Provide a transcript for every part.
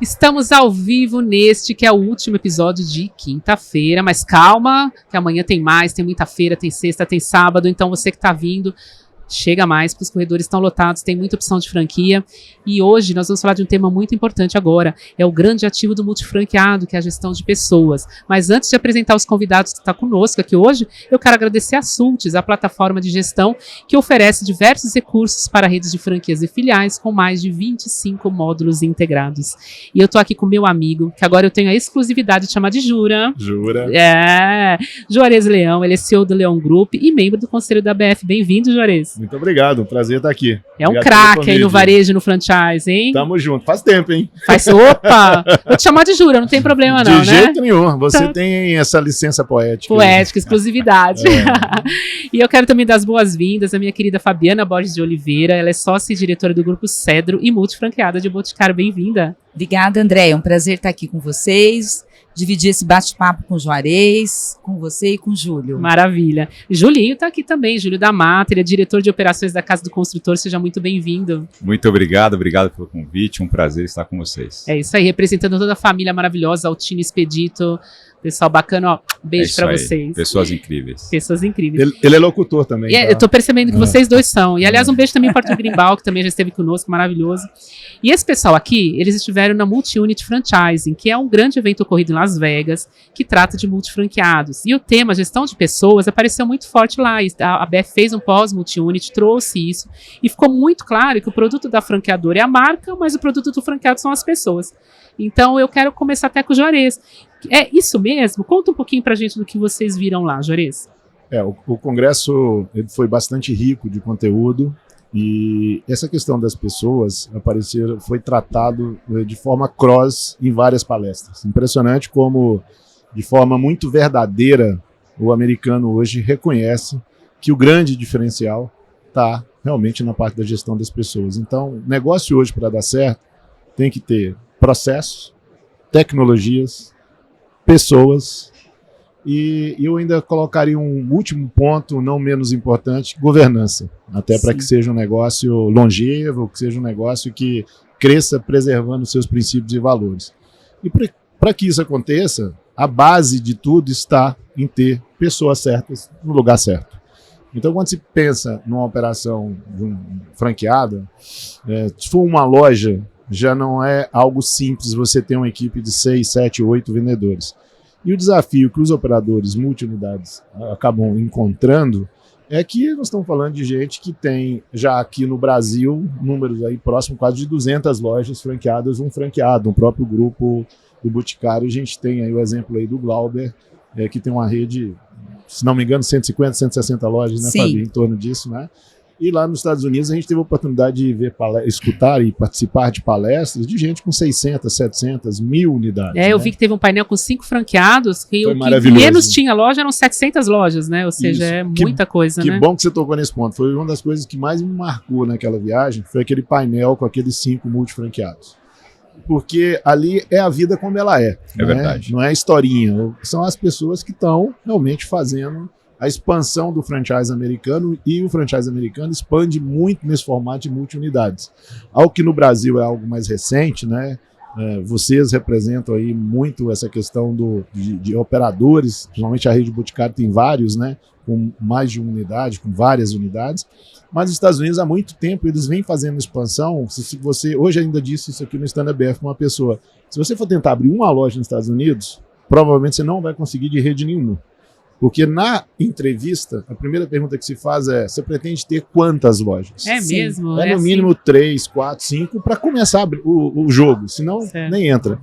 Estamos ao vivo neste, que é o último episódio de quinta-feira, mas calma, que amanhã tem mais, tem muita feira, tem sexta, tem sábado, então você que está vindo, chega mais, porque os corredores estão lotados, tem muita opção de franquia. E hoje nós vamos falar de um tema muito importante agora, é o grande ativo do multifranqueado, que é a gestão de pessoas. Mas antes de apresentar os convidados que estão conosco aqui hoje, eu quero agradecer a Sultis, a plataforma de gestão que oferece diversos recursos para redes de franquias e filiais com mais de 25 módulos integrados. E eu estou aqui com meu amigo, que agora eu tenho a exclusividade de chamar de Jura. Jura. Juarez Leão, ele é CEO do Leão Group e membro do conselho da ABF. Bem-vindo, Juarez. Muito obrigado, um prazer estar aqui. É um craque aí no varejo, no franchise, hein? Tamo junto, faz tempo, hein? Opa! Vou te chamar de Jura, não tem problema não, né? De jeito nenhum, você tem essa licença poética. Poética, exclusividade. E eu quero também dar as boas-vindas à minha querida Fabiana Borges de Oliveira, ela é sócia e diretora do Grupo Cedro e multifranqueada de Boticário. Bem-vinda. Obrigada, André, é um prazer estar aqui com vocês. Dividir esse bate-papo com o Juarez, com você e com o Júlio. Maravilha. Julinho está aqui também, Júlio da Mata, ele é diretor de operações da Casa do Construtor, seja muito bem-vindo. Muito obrigado pelo convite, um prazer estar com vocês. É isso aí, representando toda a família maravilhosa, Altino Expedito, pessoal bacana, ó, beijo pra vocês. Pessoas incríveis. Pessoas incríveis. Ele é locutor também. Tá? Eu tô percebendo que vocês dois são. E aliás, um beijo também para o Arthur Grimbal, que também já esteve conosco, maravilhoso. E esse pessoal aqui, eles estiveram na Multi-Unit Franchising, que é um grande evento ocorrido em Las Vegas, que trata de multifranqueados. E o tema gestão de pessoas apareceu muito forte lá. A ABF fez um pós-Multi-Unit, trouxe isso, e ficou muito claro que o produto da franqueadora é a marca, mas o produto do franqueado são as pessoas. Então eu quero começar até com o Juarez. É isso mesmo? Conta um pouquinho pra gente do que vocês viram lá, Juarez. O congresso ele foi bastante rico de conteúdo e essa questão das pessoas foi tratado de forma cross em várias palestras. Impressionante como, de forma muito verdadeira, o americano hoje reconhece que o grande diferencial está realmente na parte da gestão das pessoas. Então, o negócio hoje, para dar certo, tem que ter processos, tecnologias, pessoas, e eu ainda colocaria um último ponto, não menos importante, governança, até para que seja um negócio longevo, que seja um negócio que cresça preservando seus princípios e valores. E para que isso aconteça, a base de tudo está em ter pessoas certas no lugar certo. Então, quando se pensa numa operação de um franqueado, se for uma loja, já não é algo simples você ter uma equipe de 6, 7, 8 vendedores. E o desafio que os operadores multi-unidades acabam encontrando é que nós estamos falando de gente que tem já aqui no Brasil números aí próximos quase de 200 lojas franqueadas, um franqueado, um próprio grupo do Boticário. A gente tem aí o exemplo aí do Glauber, que tem uma rede, se não me engano, 150, 160 lojas, né, Fabi, em torno disso, né? E lá nos Estados Unidos a gente teve a oportunidade de ver, escutar e participar de palestras de gente com 600, 700, 1000 unidades. Eu vi que teve um painel com 5 franqueados, que o que menos tinha loja eram 700 lojas, né? Ou seja, é muita coisa, né? Que bom que você tocou nesse ponto. Foi uma das coisas que mais me marcou naquela viagem, foi aquele painel com aqueles 5 multifranqueados. Porque ali é a vida como ela é. É verdade. Não é historinha. São as pessoas que estão realmente fazendo a expansão do franchise americano, e o franchise americano expande muito nesse formato de multi-unidades. Algo que no Brasil é algo mais recente, né? Vocês representam aí muito essa questão de operadores, principalmente a rede Boticário tem vários, né? Com mais de uma unidade, com várias unidades. Mas nos Estados Unidos há muito tempo eles vêm fazendo expansão. Se você, hoje ainda disse isso aqui no Stand BF com uma pessoa, se você for tentar abrir uma loja nos Estados Unidos, provavelmente você não vai conseguir de rede nenhuma. Porque na entrevista, a primeira pergunta que se faz é: você pretende ter quantas lojas? É mesmo? No mínimo 3, 4, 5 para começar o jogo, senão nem entra.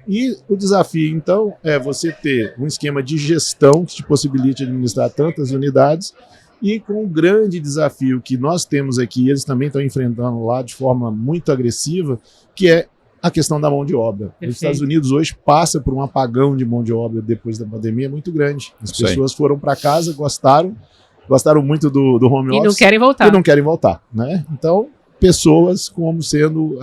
E o desafio, então, é você ter um esquema de gestão que te possibilite administrar tantas unidades, e com o grande desafio que nós temos aqui, eles também estão enfrentando lá de forma muito agressiva, que é a questão da mão de obra. Perfeito. Os Estados Unidos hoje passa por um apagão de mão de obra depois da pandemia muito grande. As pessoas foram para casa, gostaram muito do home office. E não querem voltar. E não querem voltar, né? Então, pessoas como sendo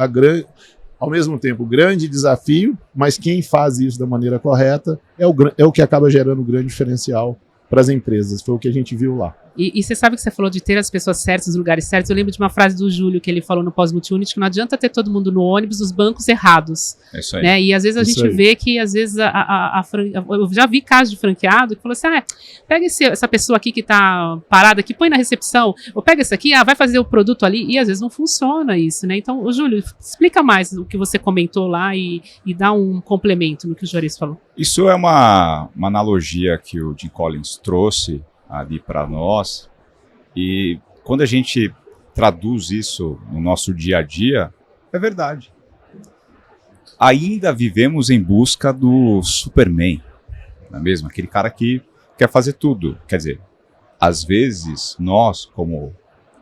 ao mesmo tempo o grande desafio, mas quem faz isso da maneira correta é o que acaba gerando o grande diferencial para as empresas. Foi o que a gente viu lá. E você sabe que você falou de ter as pessoas certas nos lugares certos. Eu lembro de uma frase do Júlio que ele falou no Pós-Multi-Unit, que não adianta ter todo mundo no ônibus, os bancos errados. É isso aí. Né? E às vezes a Isso gente aí. vê que, às vezes, eu já vi casos de franqueado que falou assim, pega essa pessoa aqui que tá parada aqui, põe na recepção, ou pega esse aqui, vai fazer o produto ali, e às vezes não funciona isso, né? Então, Júlio, explica mais o que você comentou lá e dá um complemento no que o Juarez falou. Isso é uma analogia que o Jim Collins trouxe ali para nós, e quando a gente traduz isso no nosso dia a dia, é verdade. Ainda vivemos em busca do Superman, não é mesmo? Aquele cara que quer fazer tudo. Quer dizer, às vezes nós, como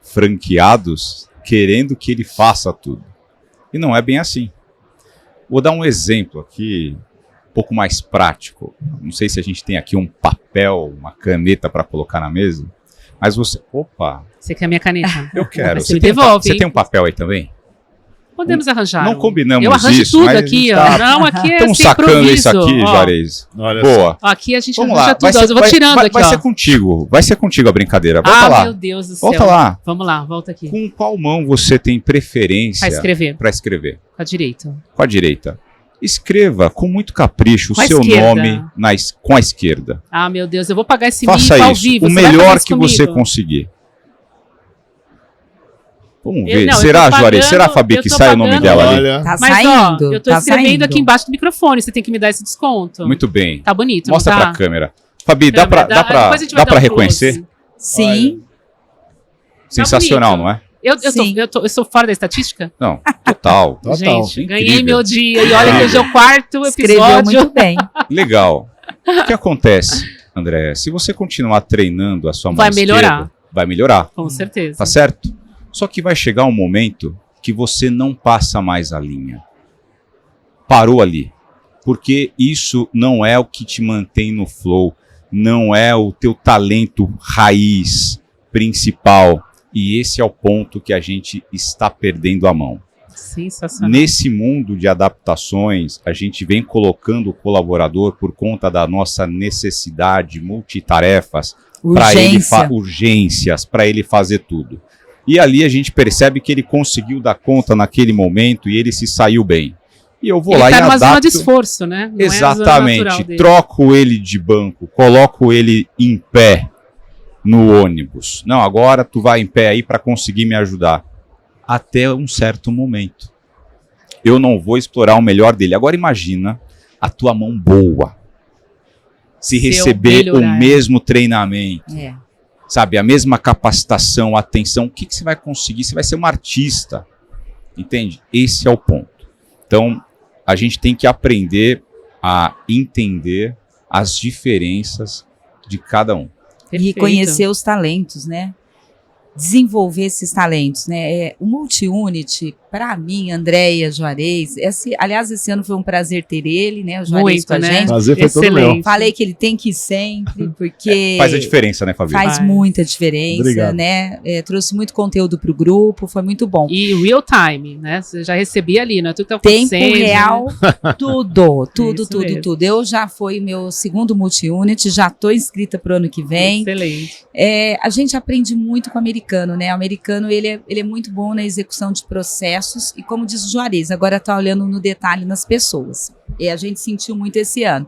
franqueados, querendo que ele faça tudo. E não é bem assim. Vou dar um exemplo aqui, um pouco mais prático. Não sei se a gente tem aqui um papel, uma caneta para colocar na mesa, mas você... Opa! Você quer a minha caneta? Eu quero. Você me devolve, Você hein? tem um papel aí também? Podemos arranjar. Não combinamos Eu arranjo isso, tudo mas aqui, ó. tá- Não, aqui é Estamos sem sacando improviso. isso aqui, Ó, Juarez. Olha Boa. ó, aqui a gente Vamos arranja lá. tudo. Eu vou tirando aqui, vai ó. ser contigo. Vai ser contigo a brincadeira. Volta lá. Meu Deus do céu. Volta lá. Vamos lá, volta aqui. Com qual mão você tem preferência Pra escrever. para escrever? Com a direita. Com a direita. Escreva com muito capricho o Com a seu esquerda. nome com a esquerda. Ah, meu Deus, eu vou pagar esse Faça mico ao isso. vivo. O Você vai fazer melhor isso que você comigo? conseguir. Vamos Eu- ver. não, eu Será, tô Juarez? pagando- Será, Fabi, eu que tô sai o nome pagando- dela ali? Olha, Tá Mas, saindo. ó, eu tô tá escrevendo saindo. aqui embaixo do microfone. Você tem que me dar esse desconto. Muito bem. Tá bonito, Mostra não tá? pra câmera. Fabi, dá pra Depois a gente vai dar um reconhecer? close. Sim. Sensacional, bonito. não é? Sim. Eu sou fora da estatística? Não, total. Total. Gente, Incrível. ganhei meu dia. E olha que hoje é o quarto Escreveu episódio. muito bem. Legal. O que acontece, André? Se você continuar treinando a sua mão Vai esquerda, melhorar. vai melhorar, Com certeza. tá certo? Só que vai chegar um momento que você não passa mais a linha. Parou ali. Porque isso não é o que te mantém no flow, não é o teu talento raiz principal. E esse é o ponto que a gente está perdendo a mão. Sensacional. Nesse mundo de adaptações, a gente vem colocando o colaborador por conta da nossa necessidade, multitarefas, para ele urgências, para ele fazer tudo. E ali a gente percebe que ele conseguiu dar conta naquele momento e ele se saiu bem. E eu vou Ele lá tá e numa zona adapto. de esforço, né? Não é a zona natural Exatamente. dele. Troco ele de banco, coloco ele em pé no ônibus. Não, agora tu vai em pé aí para conseguir me ajudar. Até um certo momento. Eu não vou explorar o melhor dele. Agora imagina a tua mão boa. Se Se eu receber o melhorar. mesmo treinamento, É. sabe, a mesma capacitação, atenção, o que você vai conseguir? Você vai ser uma artista. Entende? Esse é o ponto. Então, a gente tem que aprender a entender as diferenças de cada um. E Perfeito. conhecer os talentos, né? Desenvolver esses talentos, né? O Multi-Unit, para mim, Andréia, Juarez, aliás, esse ano foi um prazer ter ele, né? O Juarez Muito, com a né? gente. prazer foi todo meu. Excelente. Falei que ele tem que ir sempre, porque Faz a diferença, né, Fabi? faz Faz. muita diferença, Obrigado. né? Trouxe muito conteúdo para o grupo, foi muito bom. E real time, né? Você já recebia ali, não é tudo que tá Tempo acontecendo, real, tudo, Isso tudo, mesmo. tudo. Eu já foi meu segundo Multi-Unit, já estou inscrita para o ano que né? vem. Excelente. A gente aprende muito com o americano, né? O americano, ele é muito bom na execução de processos e, como diz o Juarez, agora está olhando no detalhe nas pessoas. E a gente sentiu muito esse ano.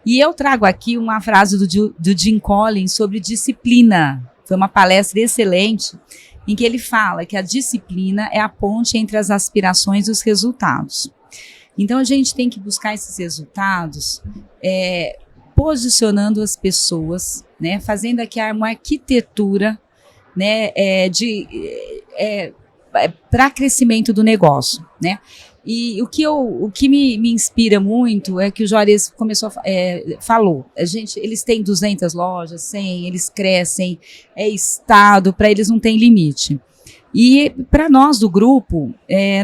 E eu trago aqui uma frase do Jim Collins sobre disciplina. Foi uma palestra excelente em que ele fala que a disciplina é a ponte entre as aspirações e os resultados. Então, a gente tem que buscar esses resultados posicionando as pessoas, né, fazendo aqui uma arquitetura, né, para crescimento do negócio, né? E o que me inspira muito é que o Juarez falou. Eles têm 200 lojas, 100, eles crescem, é estado, para eles não tem limite. E para nós do grupo,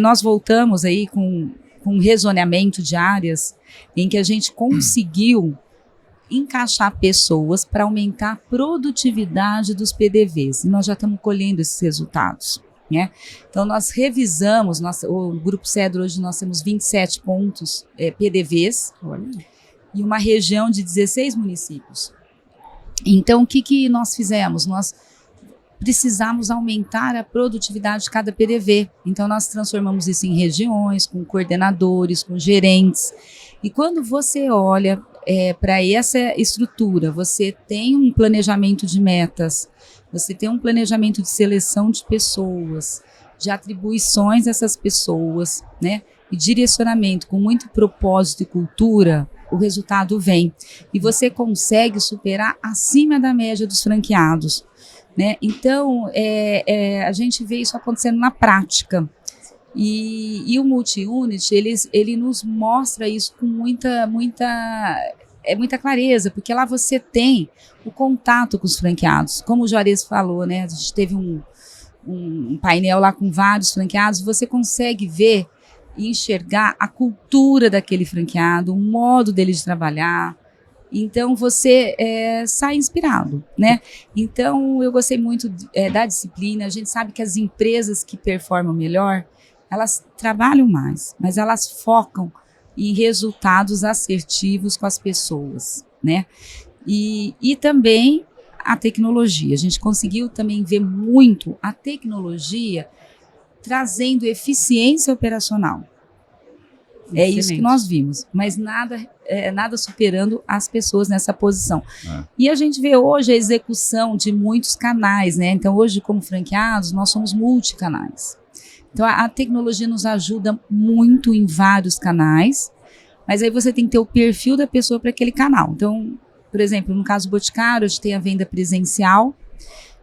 nós voltamos aí com um rezoneamento de áreas em que a gente conseguiu encaixar pessoas para aumentar a produtividade dos PDVs. E nós já estamos colhendo esses resultados, né? Então, nós revisamos, o Grupo Cedro hoje nós temos 27 pontos PDVs e uma região de 16 municípios. Então, o que nós fizemos? Nós precisamos aumentar a produtividade de cada PDV. Então, nós transformamos isso em regiões, com coordenadores, com gerentes. E quando você olha para essa estrutura, você tem um planejamento de metas, você tem um planejamento de seleção de pessoas, de atribuições dessas pessoas, né? E direcionamento com muito propósito e cultura, o resultado vem. E você consegue superar acima da média dos franqueados, né? Então, a gente vê isso acontecendo na prática. E o Multi-Unit, ele nos mostra isso com muita clareza, porque lá você tem o contato com os franqueados. Como o Juarez falou, né? A gente teve um painel lá com vários franqueados, você consegue ver e enxergar a cultura daquele franqueado, o modo dele de trabalhar. Então, você sai inspirado, né? Então, eu gostei muito da disciplina. A gente sabe que as empresas que performam melhor, elas trabalham mais, mas elas focam em resultados assertivos com as pessoas, né? E também a tecnologia. A gente conseguiu também ver muito a tecnologia trazendo eficiência operacional. Excelente. É isso que nós vimos, mas nada superando as pessoas nessa posição. E a gente vê hoje a execução de muitos canais, né? Então, hoje, como franqueados, nós somos multicanais. Então, a tecnologia nos ajuda muito em vários canais, mas aí você tem que ter o perfil da pessoa para aquele canal. Então, por exemplo, no caso do Boticário, a gente tem a venda presencial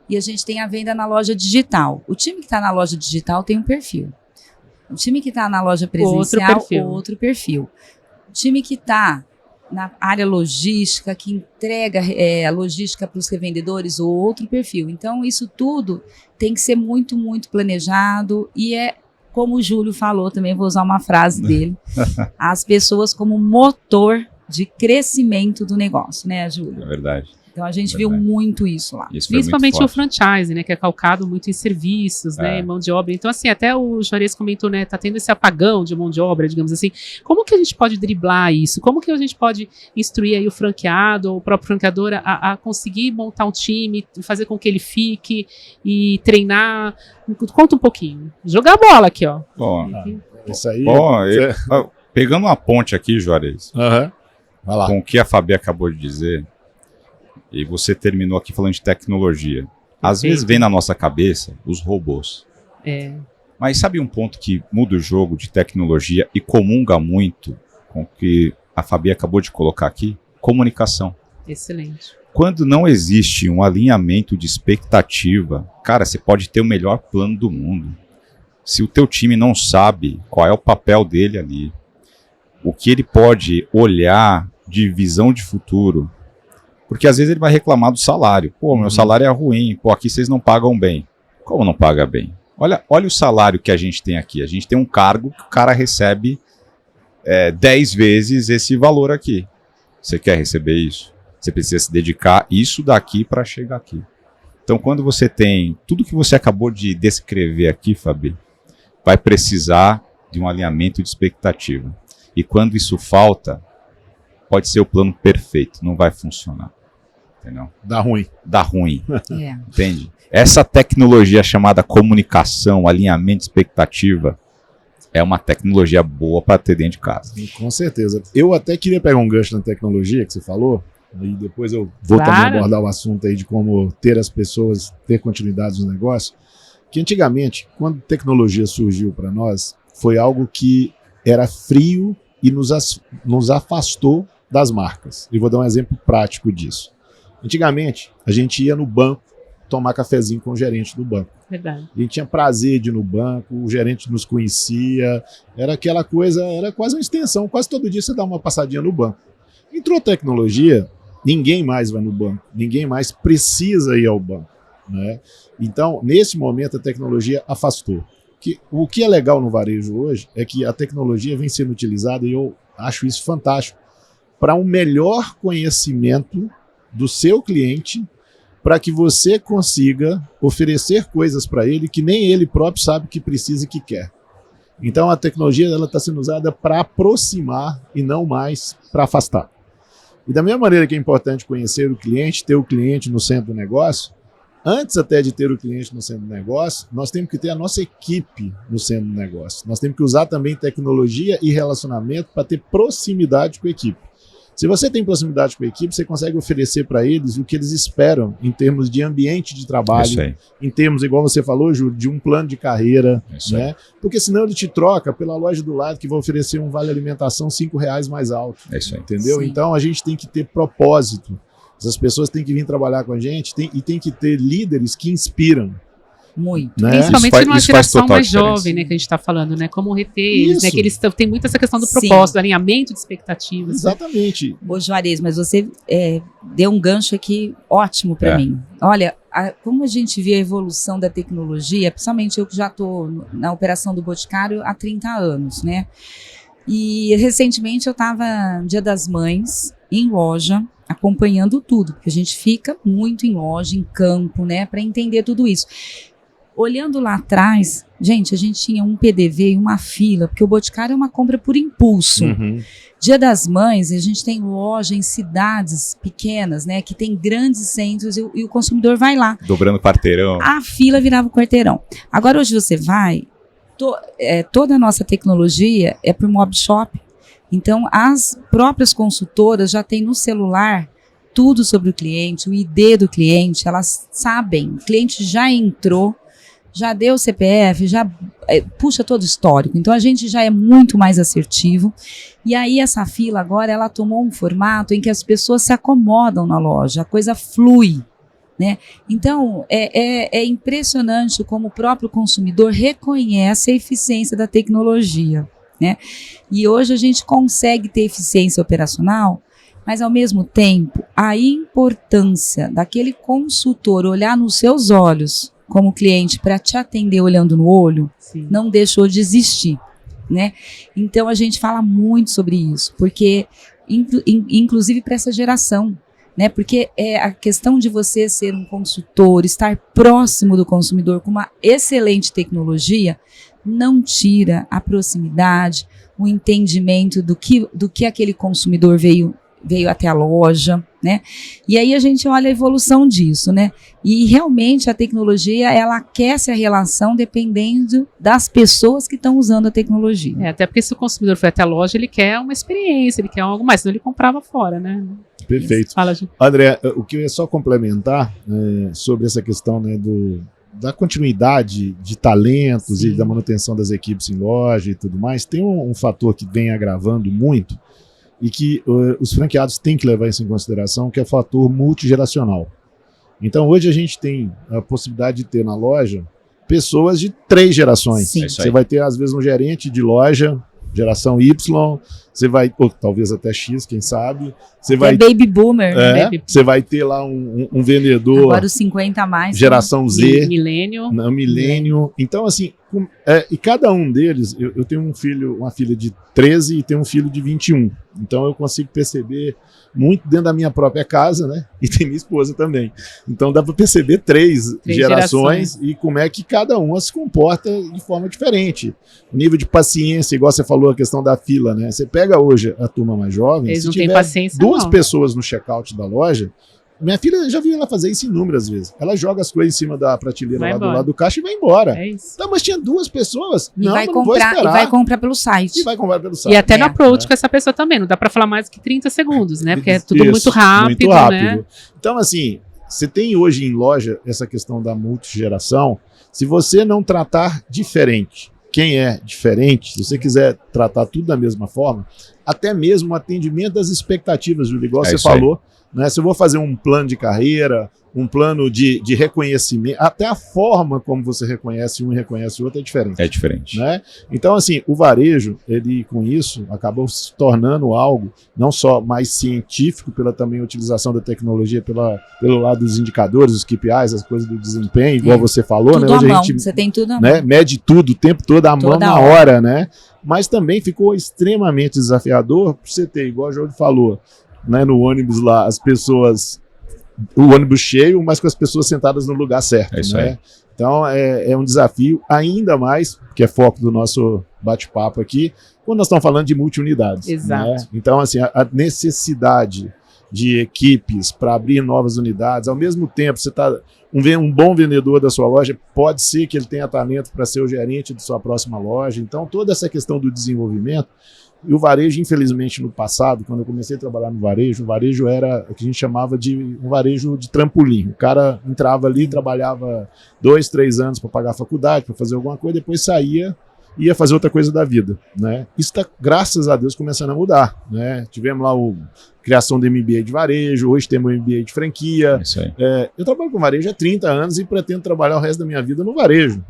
e a gente tem a venda na loja digital. O time que está na loja digital tem um perfil. O time que está na loja presencial, outro perfil. O time que está na área logística, que entrega a logística para os revendedores, outro perfil. Então, isso tudo tem que ser muito, muito planejado e como o Júlio falou, também vou usar uma frase dele, as pessoas como motor de crescimento do negócio, né, Júlio? É verdade. Então a gente viu muito isso lá. Isso principalmente o franchise, né, que é calcado muito em serviços, né, mão de obra. Então, assim, até o Juarez comentou, né, tá tendo esse apagão de mão de obra, digamos assim. Como que a gente pode driblar isso? Como que a gente pode instruir aí o franqueado ou o próprio franqueador a conseguir montar um time, fazer com que ele fique e treinar? Conta um pouquinho. Jogar a bola aqui, ó. Bom, isso aí. Pegando uma ponte aqui, Juarez, vai lá. com o que a Fabi acabou de dizer, e você terminou aqui falando de tecnologia. Às vezes vem na nossa cabeça os robôs. Mas sabe um ponto que muda o jogo de tecnologia e comunga muito com o que a Fabi acabou de colocar aqui? Comunicação. Excelente. Quando não existe um alinhamento de expectativa, cara, você pode ter o melhor plano do mundo. Se o teu time não sabe qual é o papel dele ali, o que ele pode olhar de visão de futuro, porque às vezes ele vai reclamar do salário. Pô, meu salário é ruim. Pô, aqui vocês não pagam bem. Como não paga bem? Olha o salário que a gente tem aqui. A gente tem um cargo que o cara recebe 10 vezes esse valor aqui. Você quer receber isso? Você precisa se dedicar isso daqui para chegar aqui. Então, quando você tem tudo que você acabou de descrever aqui, Fabi, vai precisar de um alinhamento de expectativa. E quando isso falta, pode ser o plano perfeito, não vai funcionar. Entendeu? Dá ruim. Dá ruim. Entende? Essa tecnologia chamada comunicação, alinhamento de expectativa, é uma tecnologia boa para ter dentro de casa. Com certeza. Eu até queria pegar um gancho na tecnologia que você falou, e depois eu vou também abordar o assunto aí de como ter as pessoas, ter continuidade no negócio, que antigamente, quando tecnologia surgiu para nós, foi algo que era frio e nos afastou das marcas. E vou dar um exemplo prático disso. Antigamente, a gente ia no banco tomar cafezinho com o gerente do banco. Verdade. A gente tinha prazer de ir no banco, o gerente nos conhecia, era aquela coisa, era quase uma extensão, quase todo dia você dá uma passadinha no banco. Entrou tecnologia, ninguém mais vai no banco, ninguém mais precisa ir ao banco, né? Então, nesse momento, a tecnologia afastou. O que é legal no varejo hoje é que a tecnologia vem sendo utilizada, e eu acho isso fantástico, para um melhor conhecimento do seu cliente, para que você consiga oferecer coisas para ele que nem ele próprio sabe que precisa e que quer. Então a tecnologia está sendo usada para aproximar e não mais para afastar. E da mesma maneira que é importante conhecer o cliente, ter o cliente no centro do negócio, antes até de ter o cliente no centro do negócio, nós temos que ter a nossa equipe no centro do negócio. Nós temos que usar também tecnologia e relacionamento para ter proximidade com a equipe. Se você tem proximidade com a equipe, você consegue oferecer para eles o que eles esperam em termos de ambiente de trabalho, em termos, igual você falou, Júlio, de um plano de carreira, né? Porque senão ele te troca pela loja do lado que vai oferecer um vale alimentação R$5 mais alto. Entendeu? Sim. Então a gente tem que ter propósito. Essas pessoas têm que vir trabalhar com a gente e tem que ter líderes que inspiram. Muito. Né? Principalmente numa geração mais jovem, né, que a gente está falando, né? Como reter eles, né? Que eles tem muito essa questão do propósito, do alinhamento de expectativas. Exatamente. Ô, Juarez, mas você deu um gancho aqui ótimo para mim. Olha, como a gente vê a evolução da tecnologia, principalmente eu que já estou na operação do Boticário há 30 anos, né? E recentemente eu estava no Dia das Mães, em loja, acompanhando tudo, porque a gente fica muito em loja, em campo, né, para entender tudo isso. Olhando lá atrás, gente, a gente tinha um PDV e uma fila, porque o Boticário é uma compra por impulso. Dia das Mães, a gente tem loja em cidades pequenas, né, que tem grandes centros e o consumidor vai lá. Dobrando quarteirão. A fila virava o quarteirão. Agora hoje você vai, toda a nossa tecnologia é por mob shop. Então, as próprias consultoras já têm no celular tudo sobre o cliente, o ID do cliente, elas sabem, o cliente já entrou, já deu o CPF, já puxa todo o histórico. Então, a gente já é muito mais assertivo. E aí, essa fila agora, ela tomou um formato em que as pessoas se acomodam na loja, a coisa flui, né? Então, é impressionante como o próprio consumidor reconhece a eficiência da tecnologia, né? E hoje a gente consegue ter eficiência operacional, mas ao mesmo tempo a importância daquele consultor olhar nos seus olhos como cliente para te atender olhando no olho, não deixou de existir, né? Então a gente fala muito sobre isso, porque inclusive para essa geração, né? Porque a questão de você ser um consultor, estar próximo do consumidor com uma excelente tecnologia, não tira a proximidade, o entendimento do que aquele consumidor veio até a loja, né? E aí a gente olha a evolução disso, né? E realmente a tecnologia, ela aquece a relação dependendo das pessoas que estão usando a tecnologia. Até porque se o consumidor for até a loja, ele quer uma experiência, ele quer algo mais, senão ele comprava fora, né? Perfeito. Fala, Ju. André, o que eu ia só complementar sobre essa questão, né, da continuidade de talentos e da manutenção das equipes em loja e tudo mais, tem um fator que vem agravando muito e que os franqueados têm que levar isso em consideração, que é o fator multigeracional. Então, hoje a gente tem a possibilidade de ter na loja pessoas de 3 gerações. Sim. Você vai ter, às vezes, um gerente de loja, geração Y, você vai, ou talvez até X, quem sabe. Você vai baby boomer, né? Você vai ter lá um vendedor. Agora os 50 a mais. Geração Z. Milênio. Milênio. Então, assim, e cada um deles, eu tenho uma filha de 13 e tenho um filho de 21. Então eu consigo perceber muito dentro da minha própria casa, né? E tem minha esposa também. Então dá para perceber 3 gerações e como é que cada uma se comporta de forma diferente. O nível de paciência, igual você falou, a questão da fila, né? Você pega hoje a turma mais jovem, eles se não tiver têm paciência, 2 pessoas no check-out da loja, minha filha já viu ela fazer isso inúmeras vezes. Ela joga as coisas em cima da prateleira lá do lado do caixa e vai embora. É isso. Então, mas tinha 2 pessoas. E vai comprar pelo site. E vai comprar pelo site. E até no approach com essa pessoa também. Não dá para falar mais que 30 segundos, né? Porque é tudo muito rápido, né? Então, assim, você tem hoje em loja essa questão da multigeração. Se você não tratar diferente, quem é diferente, se você quiser tratar tudo da mesma forma, até mesmo o atendimento das expectativas, Júlio, igual você falou, né? Se eu vou fazer um plano de carreira, um plano de reconhecimento, até a forma como você reconhece um e reconhece o outro é diferente. É diferente. Né? Então, assim, o varejo, ele com isso, acabou se tornando algo não só mais científico, pela também utilização da tecnologia, pelo lado dos indicadores, os KPIs, as coisas do desempenho, igual você falou, tudo né? Hoje à mão. a gente, você tem tudo à né, mão. mede tudo o tempo todo à mão na hora, né? Mas também ficou extremamente desafiador para você ter, igual o Jorge falou, né, no ônibus lá, as pessoas, o ônibus cheio, mas com as pessoas sentadas no lugar certo. É isso né? aí. Então é um desafio, ainda mais, que é foco do nosso bate-papo aqui, quando nós estamos falando de multi-unidades. Exato. Né? Então, assim, a necessidade de equipes para abrir novas unidades, ao mesmo tempo você está Um bom vendedor da sua loja pode ser que ele tenha talento para ser o gerente de sua próxima loja. Então, toda essa questão do desenvolvimento. E o varejo, infelizmente, no passado, quando eu comecei a trabalhar no varejo, o varejo era o que a gente chamava de um varejo de trampolim. O cara entrava ali, trabalhava 2, 3 anos para pagar a faculdade, para fazer alguma coisa, depois saía e ia fazer outra coisa da vida, né? Isso está, graças a Deus, começando a mudar, né? Tivemos lá a criação do MBA de varejo, hoje temos o MBA de franquia. Isso aí. Eu trabalho com varejo há 30 anos e pretendo trabalhar o resto da minha vida no varejo.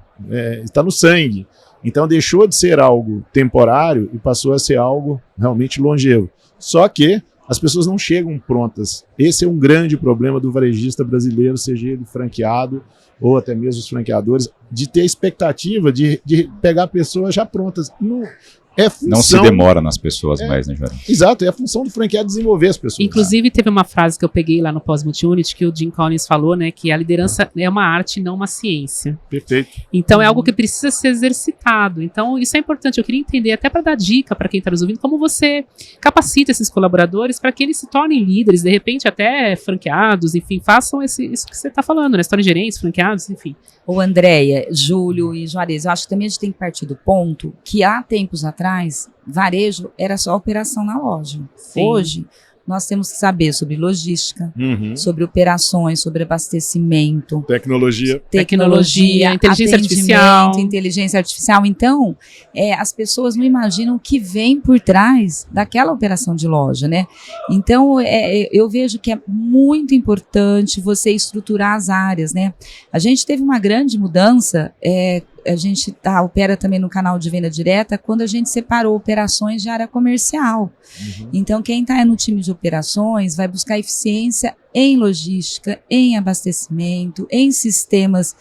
Está no sangue. Então deixou de ser algo temporário e passou a ser algo realmente longevo. Só que as pessoas não chegam prontas. Esse é um grande problema do varejista brasileiro, seja ele franqueado ou até mesmo os franqueadores, de ter a expectativa de pegar pessoas já prontas. Não se demora nas pessoas mais, né, Jorge? Exato, é a função do franqueado desenvolver as pessoas. Inclusive, teve uma frase que eu peguei lá no Pós-Multi-Unit, que o Jim Collins falou, né, que a liderança é uma arte, não uma ciência. Perfeito. Então, é algo que precisa ser exercitado. Então, isso é importante. Eu queria entender, até para dar dica para quem está nos ouvindo, como você capacita esses colaboradores para que eles se tornem líderes, de repente até franqueados, enfim, façam isso que você está falando, né, se tornem gerentes, franqueados, enfim. Ô, Andréia, Júlio e Juarez, eu acho que também a gente tem que partir do ponto que há tempos atrás, varejo era só operação na loja. Sim. Hoje, nós temos que saber sobre logística, sobre operações, sobre abastecimento, Tecnologia, inteligência artificial. Então, as pessoas não imaginam o que vem por trás daquela operação de loja, né? Então, eu vejo que é muito importante você estruturar as áreas, né? A gente teve uma grande mudança, a gente opera também no canal de venda direta, quando a gente separou operações de área comercial. Então, quem está no time de operações vai buscar eficiência em logística, em abastecimento, em sistemas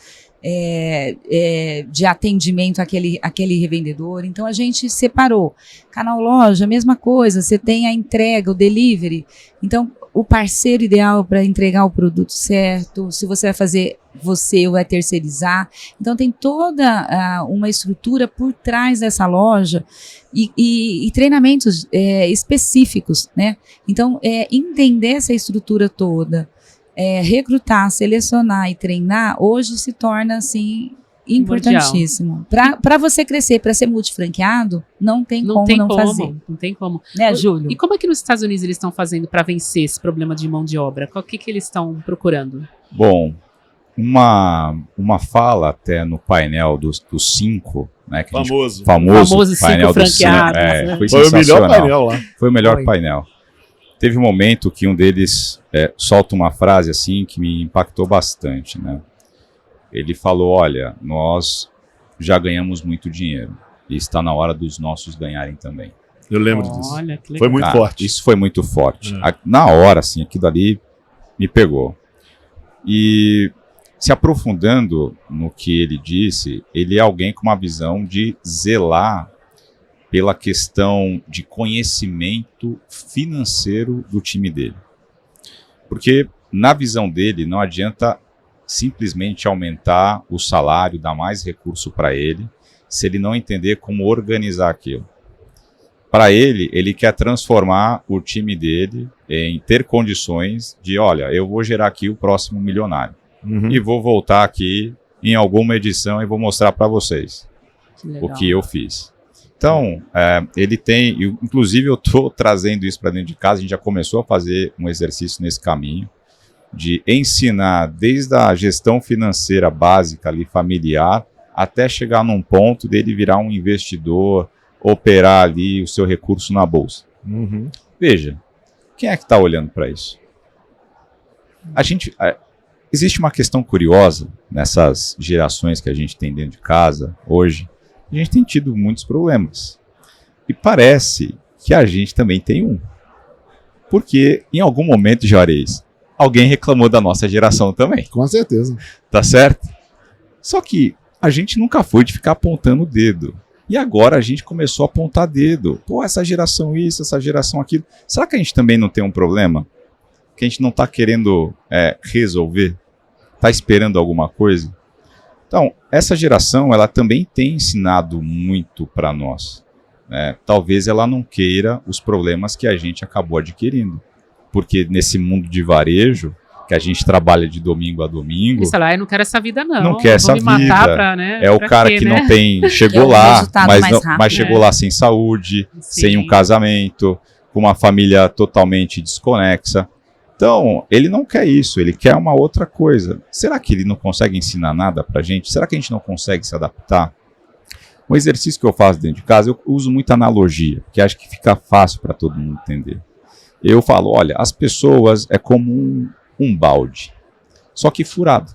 de atendimento àquele revendedor. Então, a gente separou. Canal loja, mesma coisa, você tem a entrega, o delivery. Então, o parceiro ideal para entregar o produto certo, se você vai fazer você ou vai terceirizar. Então tem toda uma estrutura por trás dessa loja e treinamentos específicos, né? Então entender essa estrutura toda, recrutar, selecionar e treinar, hoje se torna assim importantíssimo. Para você crescer, para ser multifranqueado, não tem como não fazer. Não tem como. Né, Júlio? E como é que nos Estados Unidos eles estão fazendo para vencer esse problema de mão de obra? O que eles estão procurando? Bom, uma fala até no painel dos 5, né? Que famoso painel dos 5 franqueados. Foi o melhor painel lá. Foi o melhor painel. Teve um momento que um deles solta uma frase assim que me impactou bastante, né? Ele falou, olha, nós já ganhamos muito dinheiro e está na hora dos nossos ganharem também. Eu lembro disso. Olha, que legal. Foi muito forte. Isso foi muito forte. Na hora, assim, aquilo ali me pegou. E se aprofundando no que ele disse, ele é alguém com uma visão de zelar pela questão de conhecimento financeiro do time dele. Porque, na visão dele, não adianta simplesmente aumentar o salário, dar mais recurso para ele, se ele não entender como organizar aquilo. Para ele quer transformar o time dele em ter condições de, olha, eu vou gerar aqui o próximo milionário. E vou voltar aqui em alguma edição e vou mostrar para vocês o que eu fiz. Então, ele tem, inclusive eu estou trazendo isso para dentro de casa, a gente já começou a fazer um exercício nesse caminho, de ensinar desde a gestão financeira básica ali, familiar, até chegar num ponto dele virar um investidor, operar ali o seu recurso na bolsa. Veja, quem é que está olhando para isso? Existe uma questão curiosa nessas gerações que a gente tem dentro de casa hoje. A gente tem tido muitos problemas. E parece que a gente também tem um. Porque em algum momento, Juarez, alguém reclamou da nossa geração também. Com certeza. Tá certo? Só que a gente nunca foi de ficar apontando o dedo. E agora a gente começou a apontar dedo. Pô, essa geração isso, essa geração aquilo. Será que a gente também não tem um problema? Que a gente não está querendo resolver? Está esperando alguma coisa? Então, essa geração, ela também tem ensinado muito para nós. Talvez ela não queira os problemas que a gente acabou adquirindo. Porque nesse mundo de varejo, que a gente trabalha de domingo a domingo. Isso lá, eu não quero essa vida, não. Não quer essa me matar vida. pra, né? É o pra cara quê, que né? não tem, chegou É o lá, resultado mas, mais não, rápido. mas chegou lá sem saúde, Sim. sem um casamento, com uma família totalmente desconexa. Então, ele não quer isso, ele quer uma outra coisa. Será que ele não consegue ensinar nada pra gente? Será que a gente não consegue se adaptar? Um exercício que eu faço dentro de casa, eu uso muita analogia, porque acho que fica fácil para todo mundo entender. Eu falo, olha, as pessoas é como um balde, só que furado.